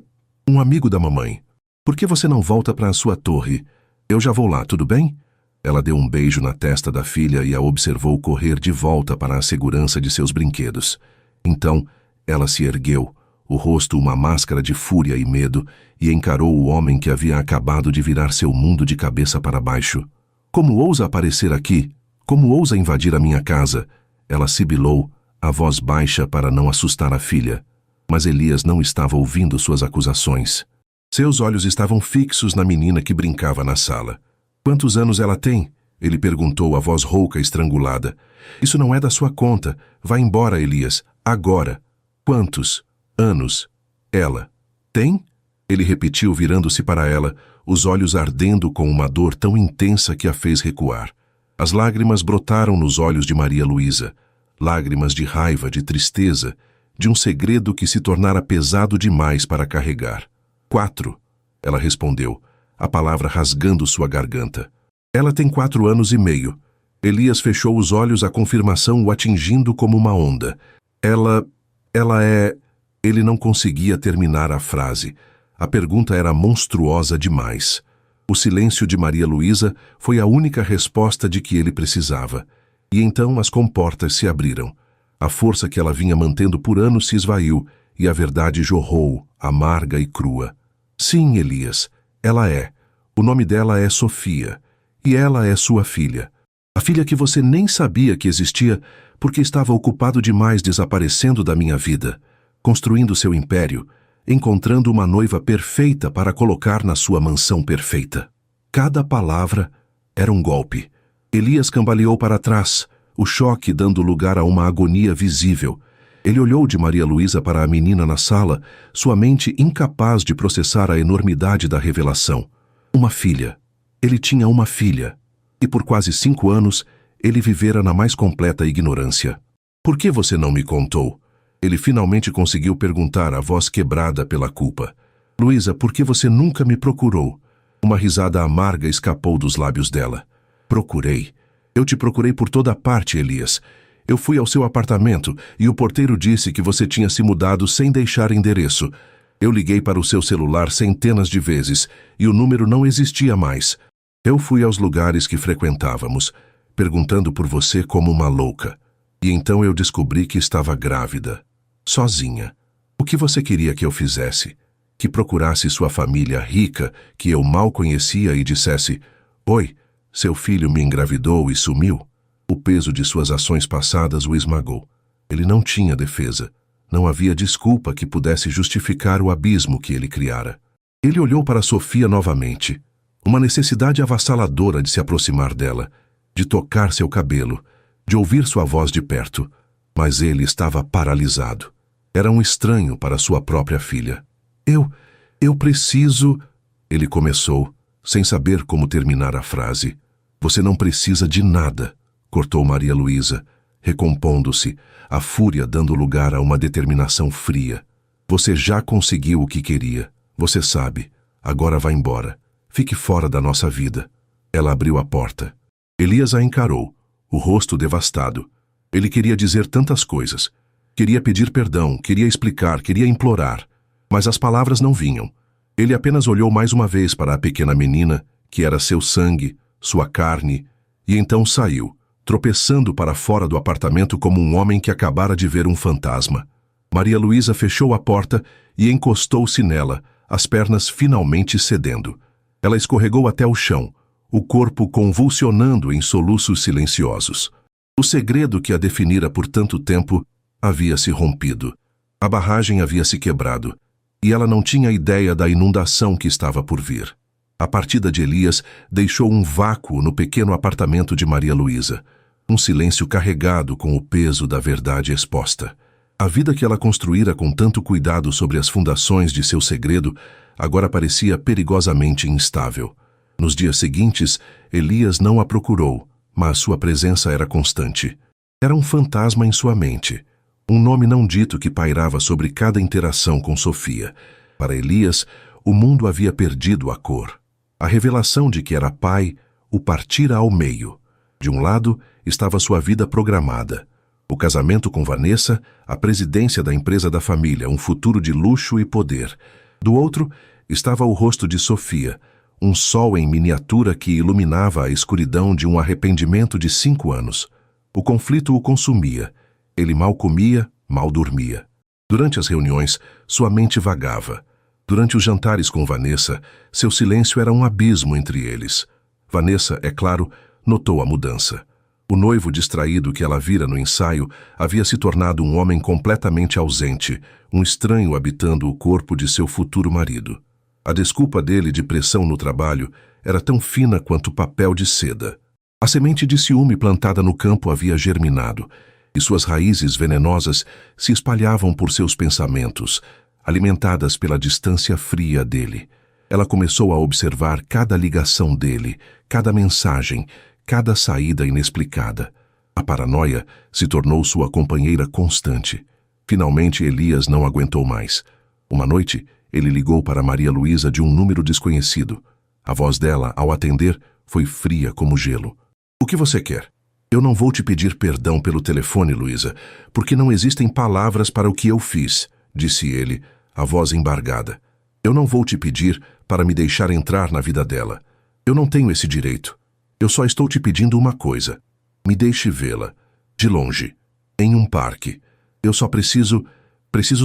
um amigo da mamãe. Por que você não volta para a sua torre? Eu já vou lá, tudo bem? Ela deu um beijo na testa da filha e a observou correr de volta para a segurança de seus brinquedos. Então, ela se ergueu, o rosto uma máscara de fúria e medo, e encarou o homem que havia acabado de virar seu mundo de cabeça para baixo. Como ousa aparecer aqui? Como ousa invadir a minha casa? Ela sibilou, a voz baixa para não assustar a filha. Mas Elias não estava ouvindo suas acusações. Seus olhos estavam fixos na menina que brincava na sala. Quantos anos ela tem? Ele perguntou, a voz rouca e estrangulada. Isso não é da sua conta. Vá embora, Elias. Agora. Quantos anos ela tem? Ele repetiu, virando-se para ela, os olhos ardendo com uma dor tão intensa que a fez recuar. As lágrimas brotaram nos olhos de Maria Luísa. Lágrimas de raiva, de tristeza, de um segredo que se tornara pesado demais para carregar. 4, ela respondeu, a palavra rasgando sua garganta. Ela tem 4 anos e meio. Elias fechou os olhos, a confirmação o atingindo como uma onda. Ela é... Ele não conseguia terminar a frase. A pergunta era monstruosa demais. O silêncio de Maria Luísa foi a única resposta de que ele precisava. E então as comportas se abriram. A força que ela vinha mantendo por anos se esvaiu, e a verdade jorrou, amarga e crua. Sim, Elias, ela é. O nome dela é Sofia, e ela é sua filha. A filha que você nem sabia que existia porque estava ocupado demais desaparecendo da minha vida, construindo seu império, encontrando uma noiva perfeita para colocar na sua mansão perfeita. Cada palavra era um golpe. Elias cambaleou para trás, o choque dando lugar a uma agonia visível. Ele olhou de Maria Luísa para a menina na sala, sua mente incapaz de processar a enormidade da revelação. Uma filha. Ele tinha uma filha. E por quase 5 anos, ele vivera na mais completa ignorância. Por que você não me contou? Ele finalmente conseguiu perguntar, a voz quebrada pela culpa. Luísa, por que você nunca me procurou? Uma risada amarga escapou dos lábios dela. Procurei. Eu te procurei por toda parte, Elias. Eu fui ao seu apartamento e o porteiro disse que você tinha se mudado sem deixar endereço. Eu liguei para o seu celular centenas de vezes e o número não existia mais. Eu fui aos lugares que frequentávamos, perguntando por você como uma louca. E então eu descobri que estava grávida. Sozinha. O que você queria que eu fizesse? Que procurasse sua família rica, que eu mal conhecia, e dissesse: Oi, seu filho me engravidou e sumiu? O peso de suas ações passadas o esmagou. Ele não tinha defesa. Não havia desculpa que pudesse justificar o abismo que ele criara. Ele olhou para Sofia novamente. Uma necessidade avassaladora de se aproximar dela, de tocar seu cabelo, de ouvir sua voz de perto. Mas ele estava paralisado. Era um estranho para sua própria filha. Eu preciso... Ele começou, sem saber como terminar a frase. Você não precisa de nada, cortou Maria Luísa, recompondo-se, a fúria dando lugar a uma determinação fria. Você já conseguiu o que queria. Você sabe. Agora vá embora. Fique fora da nossa vida. Ela abriu a porta. Elias a encarou, o rosto devastado. Ele queria dizer tantas coisas. Queria pedir perdão, queria explicar, queria implorar. Mas as palavras não vinham. Ele apenas olhou mais uma vez para a pequena menina, que era seu sangue, sua carne, e então saiu, tropeçando para fora do apartamento como um homem que acabara de ver um fantasma. Maria Luísa fechou a porta e encostou-se nela, as pernas finalmente cedendo. Ela escorregou até o chão, o corpo convulsionando em soluços silenciosos. O segredo que a definira por tanto tempo havia se rompido. A barragem havia se quebrado, e ela não tinha ideia da inundação que estava por vir. A partida de Elias deixou um vácuo no pequeno apartamento de Maria Luísa. Um silêncio carregado com o peso da verdade exposta. A vida que ela construíra com tanto cuidado sobre as fundações de seu segredo agora parecia perigosamente instável. Nos dias seguintes, Elias não a procurou, mas sua presença era constante. Era um fantasma em sua mente, um nome não dito que pairava sobre cada interação com Sofia. Para Elias, o mundo havia perdido a cor. A revelação de que era pai o partira ao meio. De um lado, estava sua vida programada. O casamento com Vanessa, a presidência da empresa da família, um futuro de luxo e poder. Do outro, estava o rosto de Sofia, um sol em miniatura que iluminava a escuridão de um arrependimento de 5 anos. O conflito o consumia. Ele mal comia, mal dormia. Durante as reuniões, sua mente vagava. Durante os jantares com Vanessa, seu silêncio era um abismo entre eles. Vanessa, é claro, notou a mudança. O noivo distraído que ela vira no ensaio havia se tornado um homem completamente ausente, um estranho habitando o corpo de seu futuro marido. A desculpa dele de pressão no trabalho era tão fina quanto papel de seda. A semente de ciúme plantada no campo havia germinado, e suas raízes venenosas se espalhavam por seus pensamentos, alimentadas pela distância fria dele. Ela começou a observar cada ligação dele, cada mensagem, cada saída inexplicada. A paranoia se tornou sua companheira constante. Finalmente, Elias não aguentou mais. Uma noite, ele ligou para Maria Luísa de um número desconhecido. A voz dela, ao atender, foi fria como gelo. "O que você quer?" "Eu não vou te pedir perdão pelo telefone, Luísa, porque não existem palavras para o que eu fiz", disse ele, a voz embargada. "Eu não vou te pedir para me deixar entrar na vida dela. Eu não tenho esse direito. Eu só estou te pedindo uma coisa. Me deixe vê-la, de longe, em um parque. Eu só preciso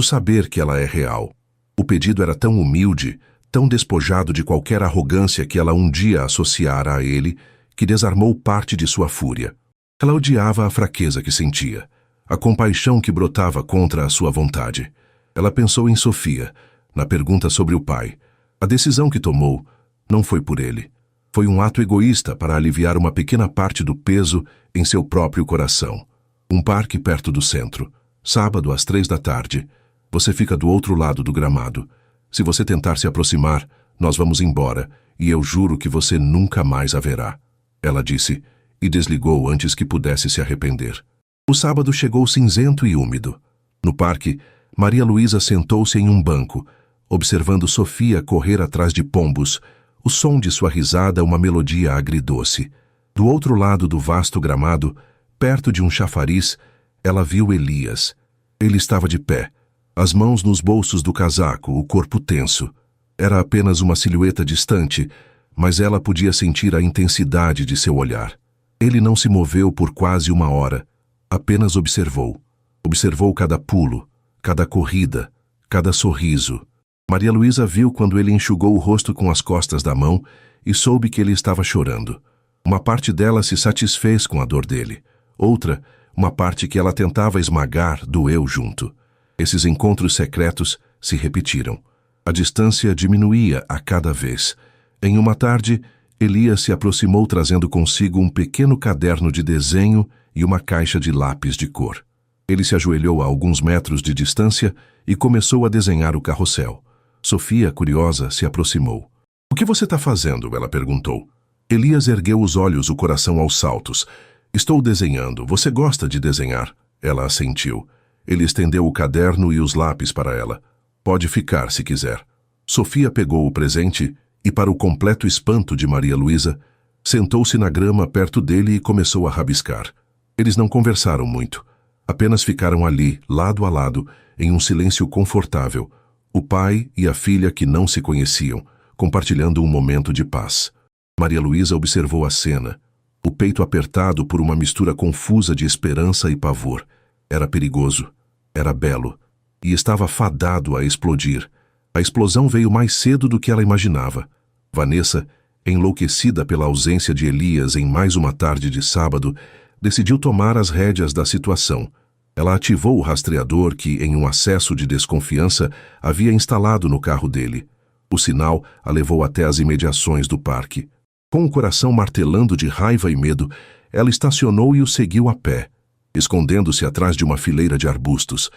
saber que ela é real." O pedido era tão humilde, tão despojado de qualquer arrogância que ela um dia associara a ele, que desarmou parte de sua fúria. Ela odiava a fraqueza que sentia, a compaixão que brotava contra a sua vontade. Ela pensou em Sofia, na pergunta sobre o pai. A decisão que tomou não foi por ele. Foi um ato egoísta para aliviar uma pequena parte do peso em seu próprio coração. Um parque perto do centro. Sábado, às 3 da tarde. Você fica do outro lado do gramado. Se você tentar se aproximar, nós vamos embora, e eu juro que você nunca mais a verá. Ela disse, e desligou antes que pudesse se arrepender. O sábado chegou cinzento e úmido. No parque, Maria Luísa sentou-se em um banco, observando Sofia correr atrás de pombos, o som de sua risada uma melodia agridoce. Do outro lado do vasto gramado, perto de um chafariz, ela viu Elias. Ele estava de pé, as mãos nos bolsos do casaco, o corpo tenso. Era apenas uma silhueta distante, mas ela podia sentir a intensidade de seu olhar. Ele não se moveu por quase 1 hora, apenas observou. Observou cada pulo, cada corrida, cada sorriso. Maria Luísa viu quando ele enxugou o rosto com as costas da mão e soube que ele estava chorando. Uma parte dela se satisfez com a dor dele. Outra, uma parte que ela tentava esmagar, doeu junto. Esses encontros secretos se repetiram. A distância diminuía a cada vez. Em uma tarde, Elias se aproximou trazendo consigo um pequeno caderno de desenho e uma caixa de lápis de cor. Ele se ajoelhou a alguns metros de distância e começou a desenhar o carrossel. Sofia, curiosa, se aproximou. "O que você está fazendo?" ela perguntou. Elias ergueu os olhos, o coração aos saltos. "Estou desenhando. Você gosta de desenhar?" Ela assentiu. Ele estendeu o caderno e os lápis para ela. "Pode ficar, se quiser." Sofia pegou o presente e, para o completo espanto de Maria Luísa, sentou-se na grama perto dele e começou a rabiscar. Eles não conversaram muito. Apenas ficaram ali, lado a lado, em um silêncio confortável. O pai e a filha que não se conheciam, compartilhando um momento de paz. Maria Luísa observou a cena, o peito apertado por uma mistura confusa de esperança e pavor. Era perigoso, era belo, e estava fadado a explodir. A explosão veio mais cedo do que ela imaginava. Vanessa, enlouquecida pela ausência de Elias em mais uma tarde de sábado, decidiu tomar as rédeas da situação. Ela ativou o rastreador que, em um acesso de desconfiança, havia instalado no carro dele. O sinal a levou até as imediações do parque. Com o coração martelando de raiva e medo, ela estacionou e o seguiu a pé, escondendo-se atrás de uma fileira de arbustos.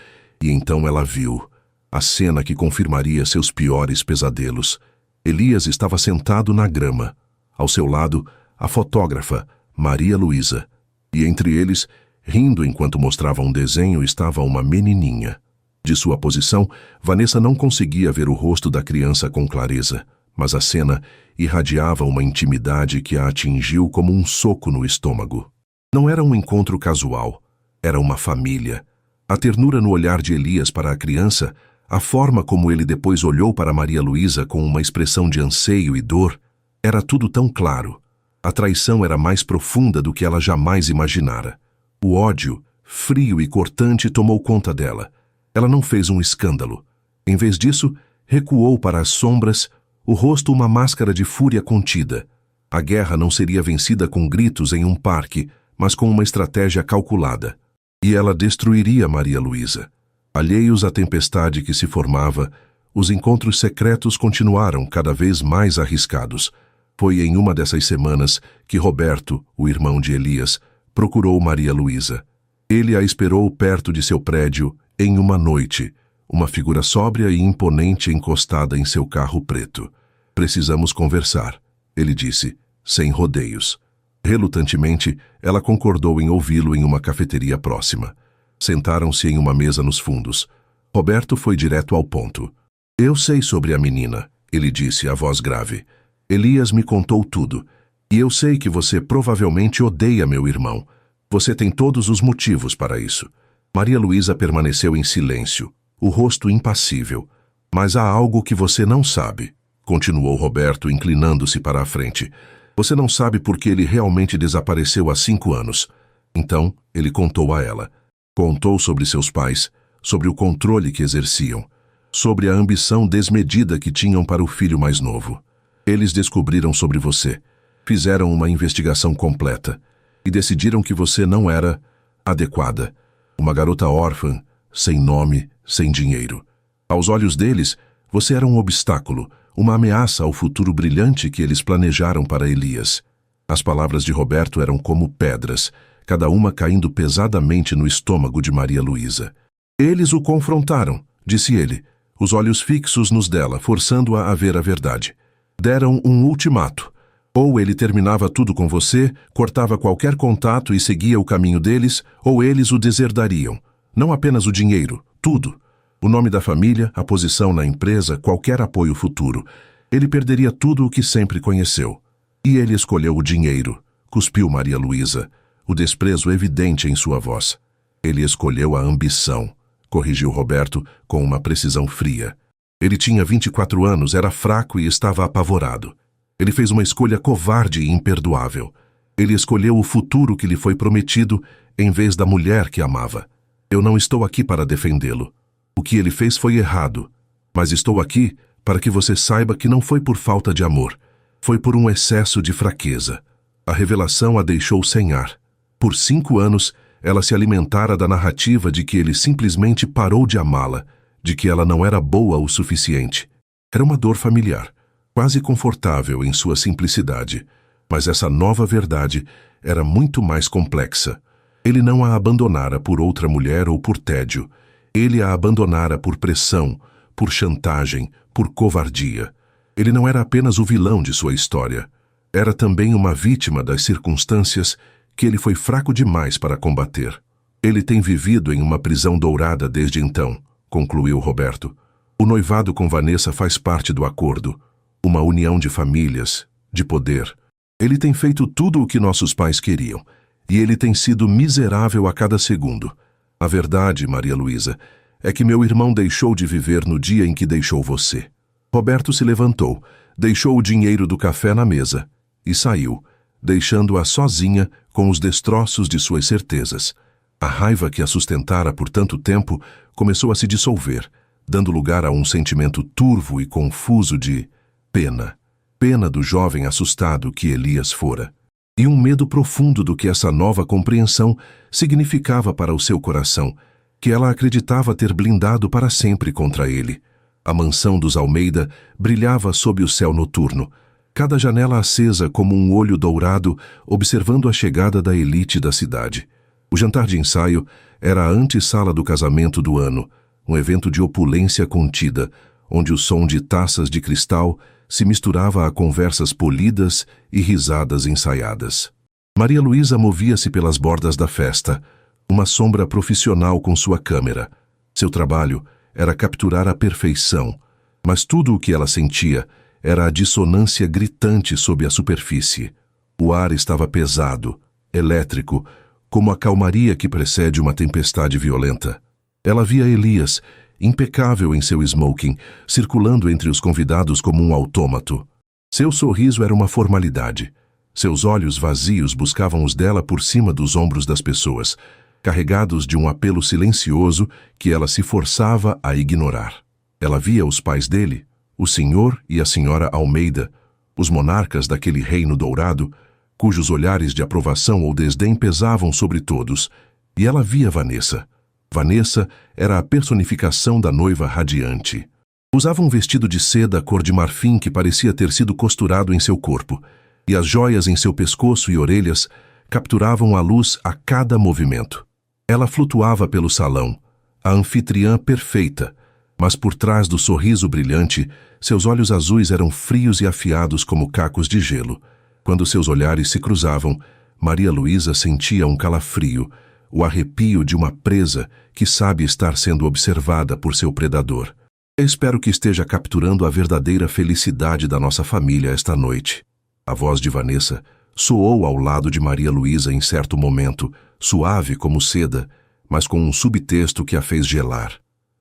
E então ela viu a cena que confirmaria seus piores pesadelos. Elias estava sentado na grama. Ao seu lado, a fotógrafa, Maria Luísa. E entre eles, rindo enquanto mostrava um desenho, estava uma menininha. De sua posição, Vanessa não conseguia ver o rosto da criança com clareza, mas a cena irradiava uma intimidade que a atingiu como um soco no estômago. Não era um encontro casual, era uma família. A ternura no olhar de Elias para a criança, a forma como ele depois olhou para Maria Luísa com uma expressão de anseio e dor, era tudo tão claro. A traição era mais profunda do que ela jamais imaginara. O ódio, frio e cortante, tomou conta dela. Ela não fez um escândalo. Em vez disso, recuou para as sombras, o rosto uma máscara de fúria contida. A guerra não seria vencida com gritos em um parque, mas com uma estratégia calculada. E ela destruiria Maria Luísa. Alheios à tempestade que se formava, os encontros secretos continuaram cada vez mais arriscados. Foi em uma dessas semanas que Roberto, o irmão de Elias, procurou Maria Luísa. Ele a esperou perto de seu prédio em uma noite, uma figura sóbria e imponente encostada em seu carro preto. "Precisamos conversar", ele disse, sem rodeios. Relutantemente, ela concordou em ouvi-lo em uma cafeteria próxima. Sentaram-se em uma mesa nos fundos. Roberto foi direto ao ponto. "Eu sei sobre a menina", ele disse, a voz grave. "Elias me contou tudo. E eu sei que você provavelmente odeia meu irmão. Você tem todos os motivos para isso." Maria Luísa permaneceu em silêncio, o rosto impassível. "Mas há algo que você não sabe", continuou Roberto, inclinando-se para a frente. "Você não sabe por que ele realmente desapareceu há 5 anos. Então, ele contou a ela. Contou sobre seus pais, sobre o controle que exerciam, sobre a ambição desmedida que tinham para o filho mais novo. Eles descobriram sobre você, fizeram uma investigação completa e decidiram que você não era adequada. Uma garota órfã, sem nome, sem dinheiro. Aos olhos deles, você era um obstáculo, uma ameaça ao futuro brilhante que eles planejaram para Elias." As palavras de Roberto eram como pedras, cada uma caindo pesadamente no estômago de Maria Luísa. "Eles o confrontaram", disse ele, os olhos fixos nos dela, forçando-a a ver a verdade. "Deram um ultimato. Ou ele terminava tudo com você, cortava qualquer contato e seguia o caminho deles, ou eles o deserdariam. Não apenas o dinheiro, tudo. O nome da família, a posição na empresa, qualquer apoio futuro. Ele perderia tudo o que sempre conheceu. E ele escolheu o dinheiro", cuspiu Maria Luísa, o desprezo evidente em sua voz. "Ele escolheu a ambição", corrigiu Roberto com uma precisão fria. "Ele tinha 24 anos, era fraco e estava apavorado. Ele fez uma escolha covarde e imperdoável. Ele escolheu o futuro que lhe foi prometido em vez da mulher que amava. Eu não estou aqui para defendê-lo. O que ele fez foi errado, mas estou aqui para que você saiba que não foi por falta de amor. Foi por um excesso de fraqueza. A revelação a deixou sem ar. Por 5 anos, ela se alimentara da narrativa de que ele simplesmente parou de amá-la, de que ela não era boa o suficiente. Era uma dor familiar, quase confortável em sua simplicidade, mas essa nova verdade era muito mais complexa. Ele não a abandonara por outra mulher ou por tédio. Ele a abandonara por pressão, por chantagem, por covardia. Ele não era apenas o vilão de sua história. Era também uma vítima das circunstâncias que ele foi fraco demais para combater. Ele tem vivido em uma prisão dourada desde então, concluiu Roberto. O noivado com Vanessa faz parte do acordo. Uma união de famílias, de poder. Ele tem feito tudo o que nossos pais queriam. E ele tem sido miserável a cada segundo. A verdade, Maria Luísa, é que meu irmão deixou de viver no dia em que deixou você." Roberto se levantou, deixou o dinheiro do café na mesa e saiu, deixando-a sozinha com os destroços de suas certezas. A raiva que a sustentara por tanto tempo começou a se dissolver, dando lugar a um sentimento turvo e confuso de pena. Pena do jovem assustado que Elias fora. E um medo profundo do que essa nova compreensão significava para o seu coração, que ela acreditava ter blindado para sempre contra ele. A mansão dos Almeida brilhava sob o céu noturno. cada janela acesa como um olho dourado observando a chegada da elite da cidade. O jantar de ensaio era a antessala do casamento do ano, um evento de opulência contida, onde o som de taças de cristal se misturava a conversas polidas e risadas ensaiadas. Maria Luísa movia-se pelas bordas da festa, uma sombra profissional com sua câmera. Seu trabalho era capturar a perfeição, mas tudo o que ela sentia era a dissonância gritante sob a superfície. O ar estava pesado, elétrico, como a calmaria que precede uma tempestade violenta. Ela via Elias, impecável em seu smoking, circulando entre os convidados como um autômato. Seu sorriso era uma formalidade. Seus olhos vazios buscavam os dela por cima dos ombros das pessoas, carregados de um apelo silencioso que ela se forçava a ignorar. Ela via os pais dele, o senhor e a senhora Almeida, os monarcas daquele reino dourado, cujos olhares de aprovação ou desdém pesavam sobre todos, e ela via Vanessa. Vanessa era a personificação da noiva radiante. Usava um vestido de seda cor de marfim que parecia ter sido costurado em seu corpo, e as joias em seu pescoço e orelhas capturavam a luz a cada movimento. Ela flutuava pelo salão, a anfitriã perfeita, mas por trás do sorriso brilhante, seus olhos azuis eram frios e afiados como cacos de gelo. Quando seus olhares se cruzavam, Maria Luísa sentia um calafrio, o arrepio de uma presa que sabe estar sendo observada por seu predador. Espero que esteja capturando a verdadeira felicidade da nossa família esta noite. A voz de Vanessa soou ao lado de Maria Luísa em certo momento, suave como seda, mas com um subtexto que a fez gelar.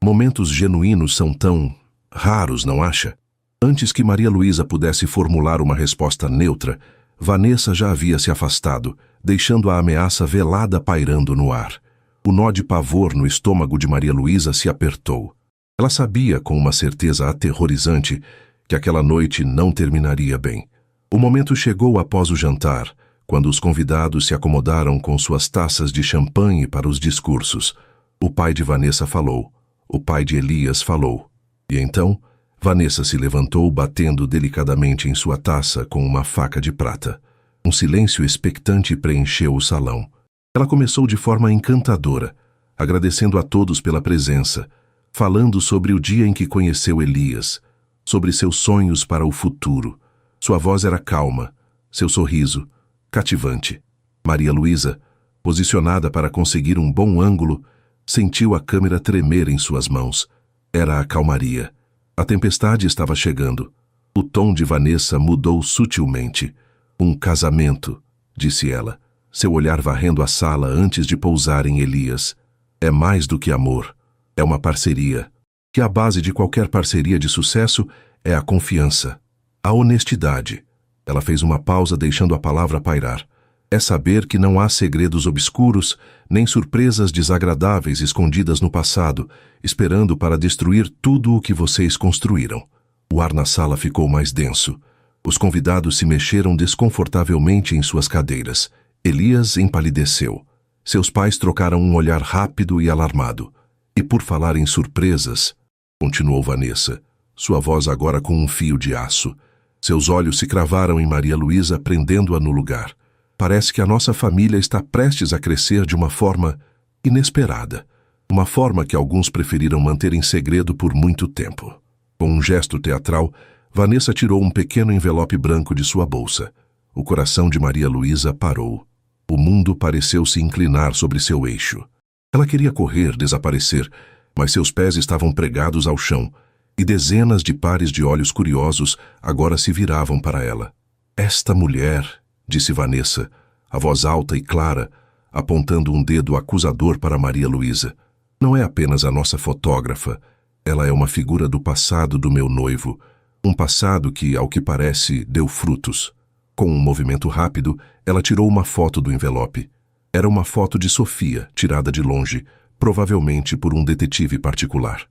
Momentos genuínos são tão raros, não acha? Antes que Maria Luísa pudesse formular uma resposta neutra, Vanessa já havia se afastado, deixando a ameaça velada pairando no ar. O nó de pavor no estômago de Maria Luísa se apertou. Ela sabia, com uma certeza aterrorizante, que aquela noite não terminaria bem. O momento chegou após o jantar, quando os convidados se acomodaram com suas taças de champanhe para os discursos. O pai de Vanessa falou. O pai de Elias falou. E então, Vanessa se levantou batendo delicadamente em sua taça com uma faca de prata. Um silêncio expectante preencheu o salão. Ela começou de forma encantadora, agradecendo a todos pela presença, falando sobre o dia em que conheceu Elias, sobre seus sonhos para o futuro. Sua voz era calma, seu sorriso cativante. Maria Luísa, posicionada para conseguir um bom ângulo, sentiu a câmera tremer em suas mãos. Era a calmaria. A tempestade estava chegando. O tom de Vanessa mudou sutilmente. Um casamento, disse ela, seu olhar varrendo a sala antes de pousar em Elias. É mais do que amor. É uma parceria. Que a base de qualquer parceria de sucesso é a confiança, a honestidade. Ela fez uma pausa deixando a palavra pairar. É saber que não há segredos obscuros, nem surpresas desagradáveis escondidas no passado, esperando para destruir tudo o que vocês construíram. O ar na sala ficou mais denso. Os convidados se mexeram desconfortavelmente em suas cadeiras. Elias empalideceu. Seus pais trocaram um olhar rápido e alarmado. E por falar em surpresas, continuou Vanessa, sua voz agora com um fio de aço. Seus olhos se cravaram em Maria Luísa, prendendo-a no lugar. Parece que a nossa família está prestes a crescer de uma forma inesperada. Uma forma que alguns preferiram manter em segredo por muito tempo. Com um gesto teatral, Vanessa tirou um pequeno envelope branco de sua bolsa. O coração de Maria Luísa parou. O mundo pareceu se inclinar sobre seu eixo. Ela queria correr, desaparecer, mas seus pés estavam pregados ao chão, e dezenas de pares de olhos curiosos agora se viravam para ela. Esta mulher, disse Vanessa, a voz alta e clara, apontando um dedo acusador para Maria Luísa. Não é apenas a nossa fotógrafa, ela é uma figura do passado do meu noivo, um passado que, ao que parece, deu frutos. Com um movimento rápido, ela tirou uma foto do envelope. Era uma foto de Sofia, tirada de longe, provavelmente por um detetive particular.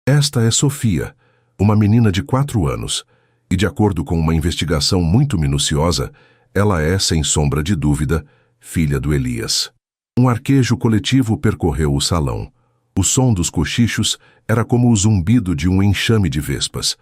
Esta é Sofia, uma menina de 4 anos, e de acordo com uma investigação muito minuciosa, ela é, sem sombra de dúvida, filha do Elias. Um arquejo coletivo percorreu o salão. O som dos cochichos era como o zumbido de um enxame de vespas.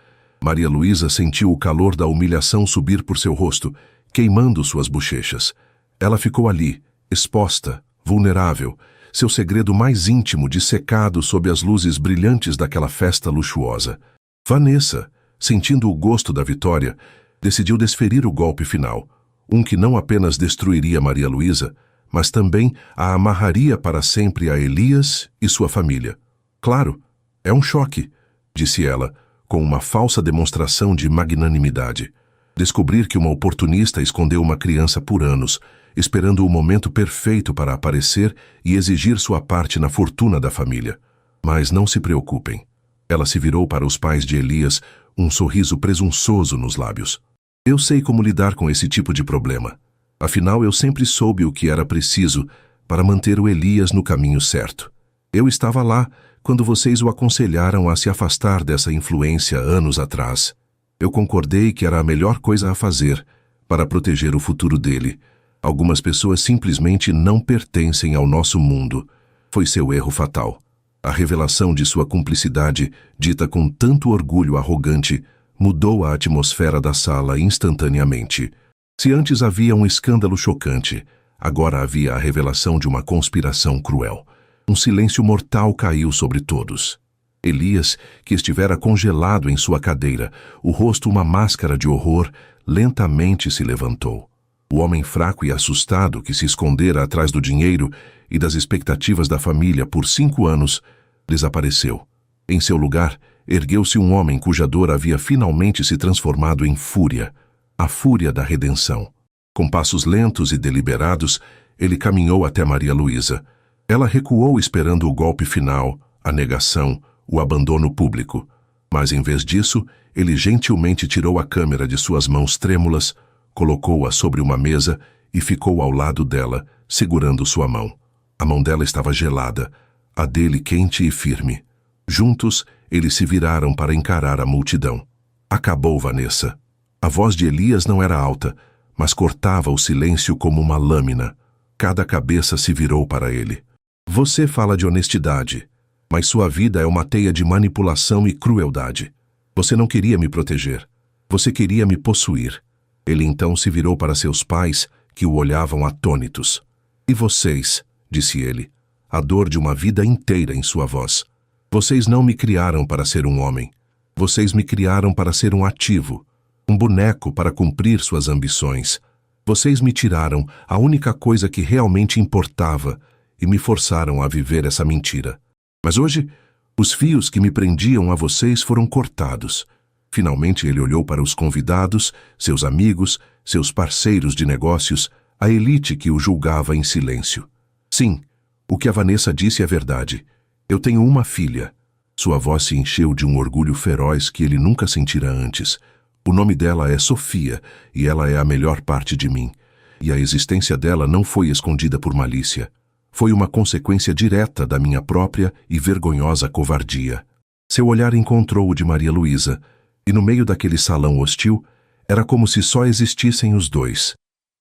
Maria Luísa sentiu o calor da humilhação subir por seu rosto, queimando suas bochechas. Ela ficou ali, exposta, vulnerável, seu segredo mais íntimo dissecado sob as luzes brilhantes daquela festa luxuosa. Vanessa, sentindo o gosto da vitória, decidiu desferir o golpe final, um que não apenas destruiria Maria Luísa, mas também a amarraria para sempre a Elias e sua família. Claro, é um choque, disse ela, com uma falsa demonstração de magnanimidade. Descobrir que uma oportunista escondeu uma criança por anos, esperando o momento perfeito para aparecer e exigir sua parte na fortuna da família. Mas não se preocupem. Ela se virou para os pais de Elias, um sorriso presunçoso nos lábios. Eu sei como lidar com esse tipo de problema. Afinal, eu sempre soube o que era preciso para manter o Elias no caminho certo. Eu estava lá quando vocês o aconselharam a se afastar dessa influência anos atrás. Eu concordei que era a melhor coisa a fazer para proteger o futuro dele. Algumas pessoas simplesmente não pertencem ao nosso mundo. Foi seu erro fatal. A revelação de sua cumplicidade, dita com tanto orgulho arrogante, mudou a atmosfera da sala instantaneamente. Se antes havia um escândalo chocante, agora havia a revelação de uma conspiração cruel. Um silêncio mortal caiu sobre todos. Elias, que estivera congelado em sua cadeira, o rosto uma máscara de horror, lentamente se levantou. O homem fraco e assustado que se escondera atrás do dinheiro e das expectativas da família por 5 anos, desapareceu. Em seu lugar, ergueu-se um homem cuja dor havia finalmente se transformado em fúria, a fúria da redenção. Com passos lentos e deliberados, ele caminhou até Maria Luísa. Ela recuou esperando o golpe final, a negação, o abandono público. Mas em vez disso, ele gentilmente tirou a câmera de suas mãos trêmulas, colocou-a sobre uma mesa e ficou ao lado dela, segurando sua mão. A mão dela estava gelada, a dele quente e firme. Juntos, eles se viraram para encarar a multidão. Acabou, Vanessa. A voz de Elias não era alta, mas cortava o silêncio como uma lâmina. Cada cabeça se virou para ele. Você fala de honestidade, mas sua vida é uma teia de manipulação e crueldade. Você não queria me proteger. Você queria me possuir. Ele então se virou para seus pais, que o olhavam atônitos. E vocês, disse ele, a dor de uma vida inteira em sua voz. Vocês não me criaram para ser um homem. Vocês me criaram para ser um ativo, um boneco para cumprir suas ambições. Vocês me tiraram a única coisa que realmente importava e me forçaram a viver essa mentira. Mas hoje, os fios que me prendiam a vocês foram cortados. Finalmente ele olhou para os convidados, seus amigos, seus parceiros de negócios, a elite que o julgava em silêncio. Sim, o que a Vanessa disse é verdade. Eu tenho uma filha. Sua voz se encheu de um orgulho feroz que ele nunca sentira antes. O nome dela é Sofia e ela é a melhor parte de mim. E a existência dela não foi escondida por malícia. Foi uma consequência direta da minha própria e vergonhosa covardia. Seu olhar encontrou o de Maria Luísa, e no meio daquele salão hostil, era como se só existissem os dois.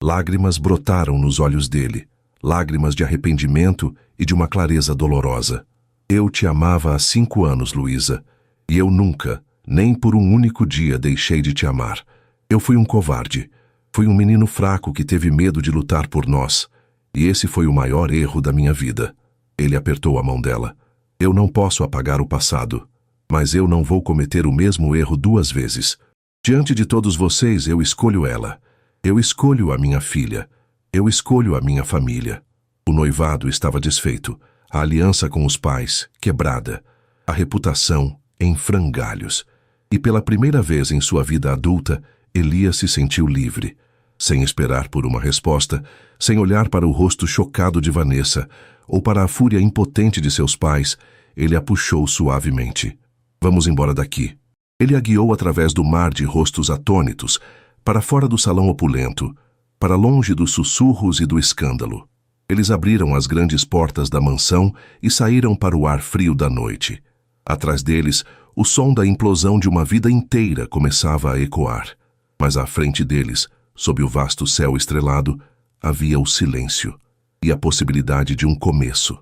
Lágrimas brotaram nos olhos dele, lágrimas de arrependimento e de uma clareza dolorosa. Eu te amava há 5 anos, Luísa, e eu nunca, nem por um único dia, deixei de te amar. Eu fui um covarde. Fui um menino fraco que teve medo de lutar por nós. E esse foi o maior erro da minha vida. Ele apertou a mão dela. Eu não posso apagar o passado, mas eu não vou cometer o mesmo erro 2 vezes. Diante de todos vocês, eu escolho ela. Eu escolho a minha filha. Eu escolho a minha família. O noivado estava desfeito. A aliança com os pais, quebrada. A reputação, em frangalhos. E pela primeira vez em sua vida adulta, Elias se sentiu livre. Sem esperar por uma resposta, sem olhar para o rosto chocado de Vanessa, ou para a fúria impotente de seus pais, ele a puxou suavemente. Vamos embora daqui. Ele a guiou através do mar de rostos atônitos, para fora do salão opulento, para longe dos sussurros e do escândalo. Eles abriram as grandes portas da mansão e saíram para o ar frio da noite. Atrás deles, o som da implosão de uma vida inteira começava a ecoar. Mas à frente deles, sob o vasto céu estrelado, havia o silêncio e a possibilidade de um começo.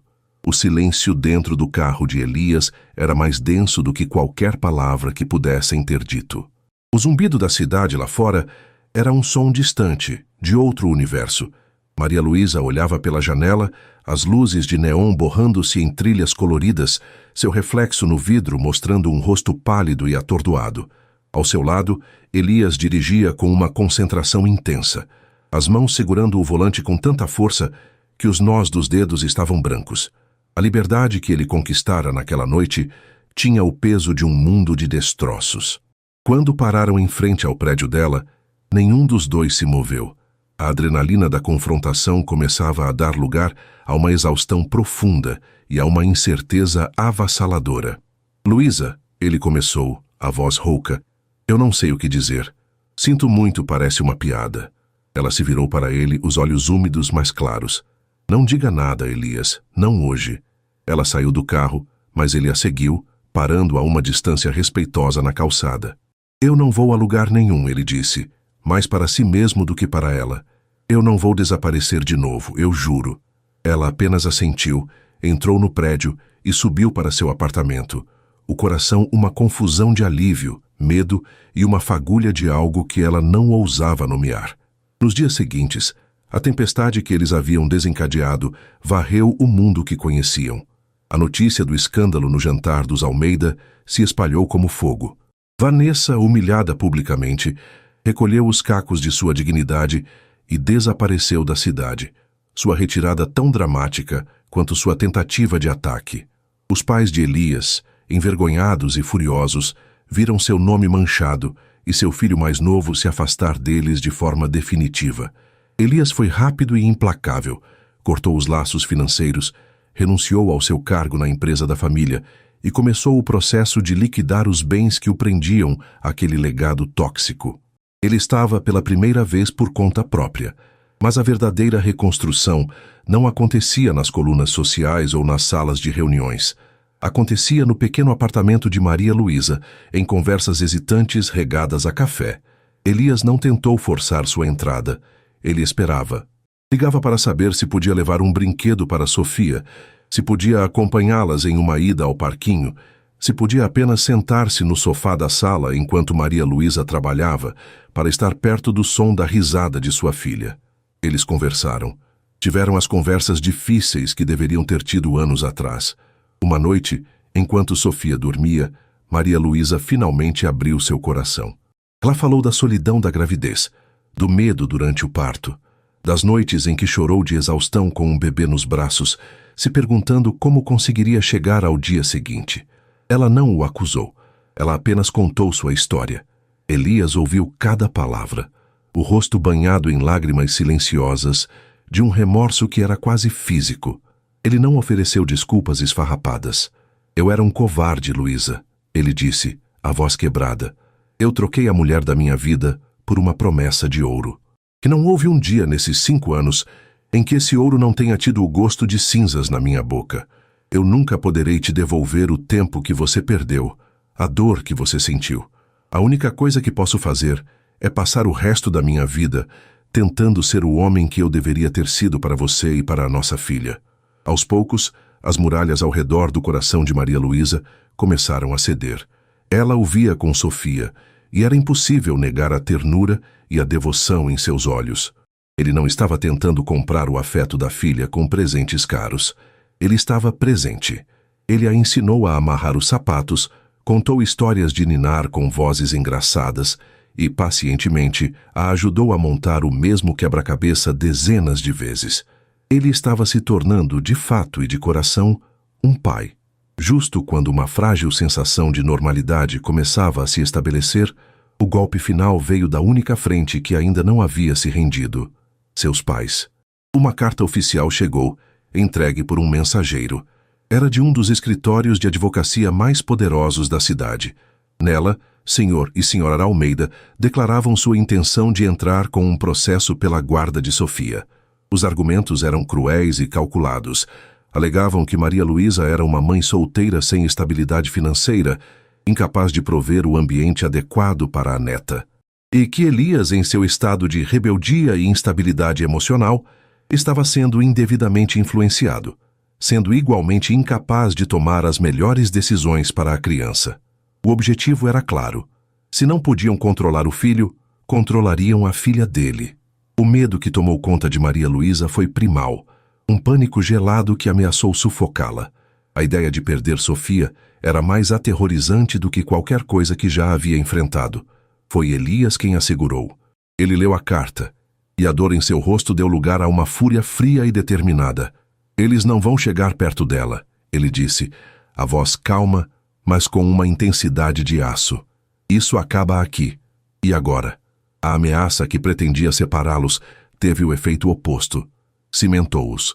O silêncio dentro do carro de Elias era mais denso do que qualquer palavra que pudessem ter dito. O zumbido da cidade lá fora era um som distante, de outro universo. Maria Luísa olhava pela janela, as luzes de neon borrando-se em trilhas coloridas, seu reflexo no vidro mostrando um rosto pálido e atordoado. Ao seu lado, Elias dirigia com uma concentração intensa, as mãos segurando o volante com tanta força que os nós dos dedos estavam brancos. A liberdade que ele conquistara naquela noite tinha o peso de um mundo de destroços. Quando pararam em frente ao prédio dela, nenhum dos dois se moveu. A adrenalina da confrontação começava a dar lugar a uma exaustão profunda e a uma incerteza avassaladora. Luísa, ele começou, a voz rouca. Eu não sei o que dizer. Sinto muito, parece uma piada. Ela se virou para ele, os olhos úmidos, mas claros. Não diga nada, Elias, não hoje. Ela saiu do carro, mas ele a seguiu, parando a uma distância respeitosa na calçada. Eu não vou a lugar nenhum, ele disse, mais para si mesmo do que para ela. Eu não vou desaparecer de novo, eu juro. Ela apenas assentiu, entrou no prédio e subiu para seu apartamento. O coração uma confusão de alívio, medo e uma fagulha de algo que ela não ousava nomear. Nos dias seguintes, a tempestade que eles haviam desencadeado varreu o mundo que conheciam. A notícia do escândalo no jantar dos Almeida se espalhou como fogo. Vanessa, humilhada publicamente, recolheu os cacos de sua dignidade e desapareceu da cidade. Sua retirada tão dramática quanto sua tentativa de ataque. Os pais de Elias, envergonhados e furiosos, viram seu nome manchado e seu filho mais novo se afastar deles de forma definitiva. Elias foi rápido e implacável, cortou os laços financeiros, renunciou ao seu cargo na empresa da família e começou o processo de liquidar os bens que o prendiam àquele legado tóxico. Ele estava pela primeira vez por conta própria, mas a verdadeira reconstrução não acontecia nas colunas sociais ou nas salas de reuniões. Acontecia no pequeno apartamento de Maria Luísa, em conversas hesitantes regadas a café. Elias não tentou forçar sua entrada. Ele esperava. Ligava para saber se podia levar um brinquedo para Sofia, se podia acompanhá-las em uma ida ao parquinho, se podia apenas sentar-se no sofá da sala enquanto Maria Luísa trabalhava, para estar perto do som da risada de sua filha. Eles conversaram. Tiveram as conversas difíceis que deveriam ter tido anos atrás. Uma noite, enquanto Sofia dormia, Maria Luísa finalmente abriu seu coração. Ela falou da solidão da gravidez, do medo durante o parto, das noites em que chorou de exaustão com um bebê nos braços, se perguntando como conseguiria chegar ao dia seguinte. Ela não o acusou. Ela apenas contou sua história. Elias ouviu cada palavra, o rosto banhado em lágrimas silenciosas, de um remorso que era quase físico. Ele não ofereceu desculpas esfarrapadas. Eu era um covarde, Luísa, ele disse, a voz quebrada. Eu troquei a mulher da minha vida por uma promessa de ouro. Que não houve um dia nesses 5 anos em que esse ouro não tenha tido o gosto de cinzas na minha boca. Eu nunca poderei te devolver o tempo que você perdeu, a dor que você sentiu. A única coisa que posso fazer é passar o resto da minha vida tentando ser o homem que eu deveria ter sido para você e para a nossa filha. Aos poucos, as muralhas ao redor do coração de Maria Luísa começaram a ceder. Ela o via com Sofia, e era impossível negar a ternura e a devoção em seus olhos. Ele não estava tentando comprar o afeto da filha com presentes caros. Ele estava presente. Ele a ensinou a amarrar os sapatos, contou histórias de ninar com vozes engraçadas e, pacientemente, a ajudou a montar o mesmo quebra-cabeça dezenas de vezes. Ele estava se tornando, de fato e de coração, um pai. Justo quando uma frágil sensação de normalidade começava a se estabelecer, o golpe final veio da única frente que ainda não havia se rendido: seus pais. Uma carta oficial chegou, entregue por um mensageiro. Era de um dos escritórios de advocacia mais poderosos da cidade. Nela, Sr. e Sra. Almeida declaravam sua intenção de entrar com um processo pela guarda de Sofia. Os argumentos eram cruéis e calculados. Alegavam que Maria Luísa era uma mãe solteira sem estabilidade financeira, incapaz de prover o ambiente adequado para a neta. E que Elias, em seu estado de rebeldia e instabilidade emocional, estava sendo indevidamente influenciado. sendo igualmente incapaz de tomar as melhores decisões para a criança. O objetivo era claro. Se não podiam controlar o filho, controlariam a filha dele. O medo que tomou conta de Maria Luísa foi primal, um pânico gelado que ameaçou sufocá-la. A ideia de perder Sofia era mais aterrorizante do que qualquer coisa que já havia enfrentado. Foi Elias quem a segurou. Ele leu a carta, e a dor em seu rosto deu lugar a uma fúria fria e determinada. Eles não vão chegar perto dela, ele disse, a voz calma, mas com uma intensidade de aço. Isso acaba aqui. E agora? A ameaça que pretendia separá-los teve o efeito oposto. Cimentou-os.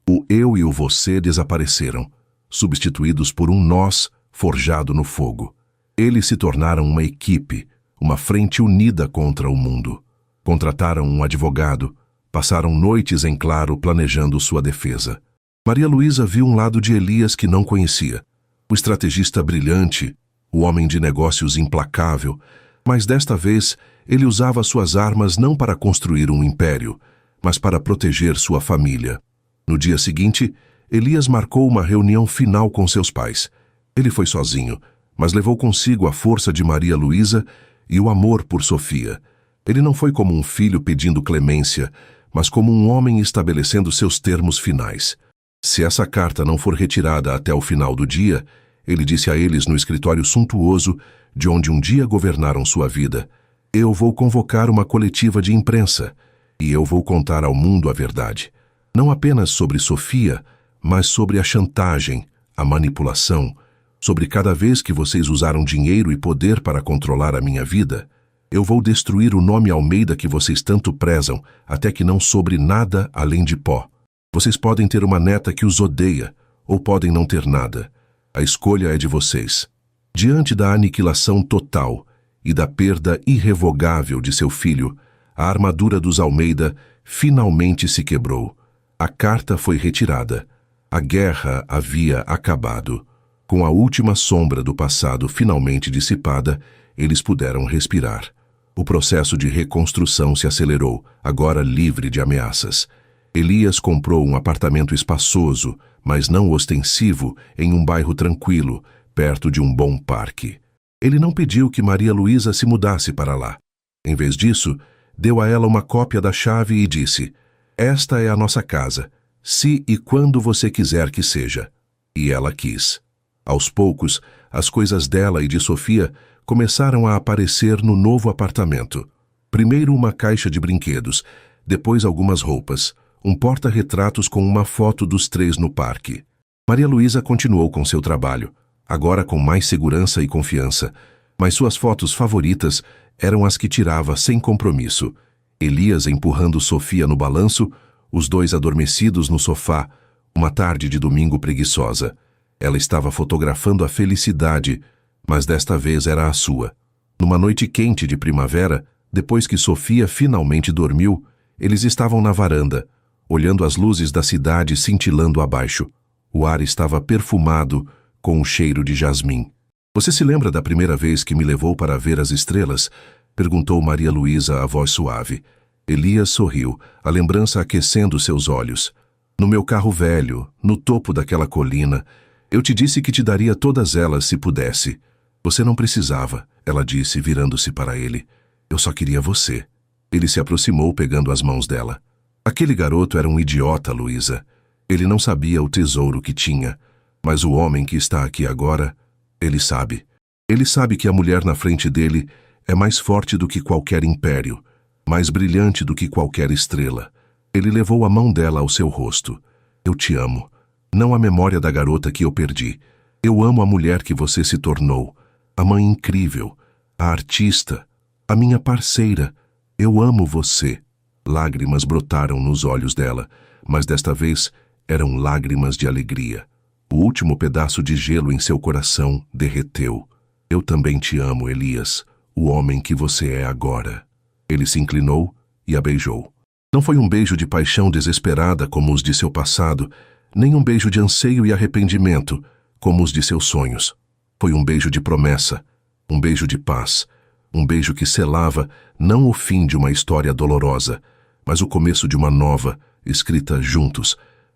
O eu e o você desapareceram, substituídos por um nós forjado no fogo. Eles se tornaram uma equipe, uma frente unida contra o mundo. Contrataram um advogado, passaram noites em claro planejando sua defesa. Maria Luísa viu um lado de Elias que não conhecia. O estrategista brilhante, o homem de negócios implacável, mas desta vez ele usava suas armas não para construir um império, mas para proteger sua família. No dia seguinte, Elias marcou uma reunião final com seus pais. Ele foi sozinho, mas levou consigo a força de Maria Luísa e o amor por Sofia. Ele não foi como um filho pedindo clemência, mas como um homem estabelecendo seus termos finais. Se essa carta não for retirada até o final do dia, ele disse a eles no escritório suntuoso, de onde um dia governaram sua vida, eu vou convocar uma coletiva de imprensa, e eu vou contar ao mundo a verdade. Não apenas sobre Sofia, mas sobre a chantagem, a manipulação, sobre cada vez que vocês usaram dinheiro e poder para controlar a minha vida. Eu vou destruir o nome Almeida que vocês tanto prezam, até que não sobre nada além de pó. Vocês podem ter uma neta que os odeia, ou podem não ter nada. A escolha é de vocês. Diante da aniquilação total e da perda irrevogável de seu filho, a armadura dos Almeida finalmente se quebrou. A carta foi retirada. A guerra havia acabado. Com a última sombra do passado finalmente dissipada, eles puderam respirar. O processo de reconstrução se acelerou, agora livre de ameaças. Elias comprou um apartamento espaçoso, mas não ostensivo, em um bairro tranquilo, perto de um bom parque. Ele não pediu que Maria Luísa se mudasse para lá. Em vez disso, deu a ela uma cópia da chave e disse, esta é a nossa casa, se e quando você quiser que seja. E ela quis. Aos poucos, as coisas dela e de Sofia começaram a aparecer no novo apartamento. Primeiro uma caixa de brinquedos, depois algumas roupas, um porta-retratos com uma foto dos três no parque. Maria Luísa continuou com seu trabalho, agora com mais segurança e confiança, mas suas fotos favoritas eram as que tirava sem compromisso. Elias empurrando Sofia no balanço, os dois adormecidos no sofá, uma tarde de domingo preguiçosa. Ela estava fotografando a felicidade, mas desta vez era a sua. Numa noite quente de primavera, depois que Sofia finalmente dormiu, eles estavam na varanda, olhando as luzes da cidade cintilando abaixo. O ar estava perfumado, com um cheiro de jasmim. Você se lembra da primeira vez que me levou para ver as estrelas? Perguntou Maria Luísa, a voz suave. Elias sorriu, a lembrança aquecendo seus olhos. No meu carro velho, no topo daquela colina, eu te disse que te daria todas elas se pudesse. Você não precisava, ela disse, virando-se para ele. Eu só queria você. Ele se aproximou, pegando as mãos dela. Aquele garoto era um idiota, Luísa. Ele não sabia o tesouro que tinha. Mas o homem que está aqui agora, ele sabe. Ele sabe que a mulher na frente dele é mais forte do que qualquer império, mais brilhante do que qualquer estrela. Ele levou a mão dela ao seu rosto. Eu te amo. Não a memória da garota que eu perdi. Eu amo a mulher que você se tornou. A mãe incrível. A artista. A minha parceira. Eu amo você. Lágrimas brotaram nos olhos dela, mas desta vez eram lágrimas de alegria. O último pedaço de gelo em seu coração derreteu. Eu também te amo, Elias, o homem que você é agora. Ele se inclinou e a beijou. Não foi um beijo de paixão desesperada como os de seu passado, nem um beijo de anseio e arrependimento como os de seus sonhos. Foi um beijo de promessa, um beijo de paz, um beijo que selava não o fim de uma história dolorosa, mas o começo de uma nova, escrita juntos,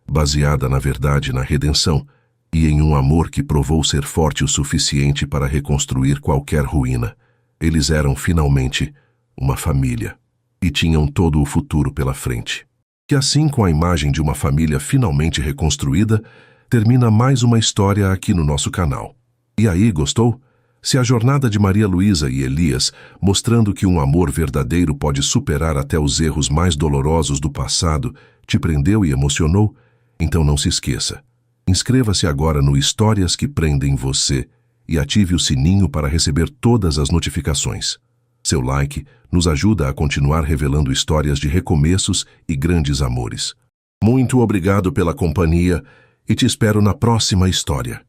baseada na verdade e na redenção, e em um amor que provou ser forte o suficiente para reconstruir qualquer ruína. Eles eram, finalmente, uma família, e tinham todo o futuro pela frente. Que assim, com a imagem de uma família finalmente reconstruída, termina mais uma história aqui no nosso canal. E aí, gostou? Se a jornada de Maria Luísa e Elias, mostrando que um amor verdadeiro pode superar até os erros mais dolorosos do passado, te prendeu e emocionou, então não se esqueça. Inscreva-se agora no Histórias que Prendem Você e ative o sininho para receber todas as notificações. Seu like nos ajuda a continuar revelando histórias de recomeços e grandes amores. Muito obrigado pela companhia e te espero na próxima história.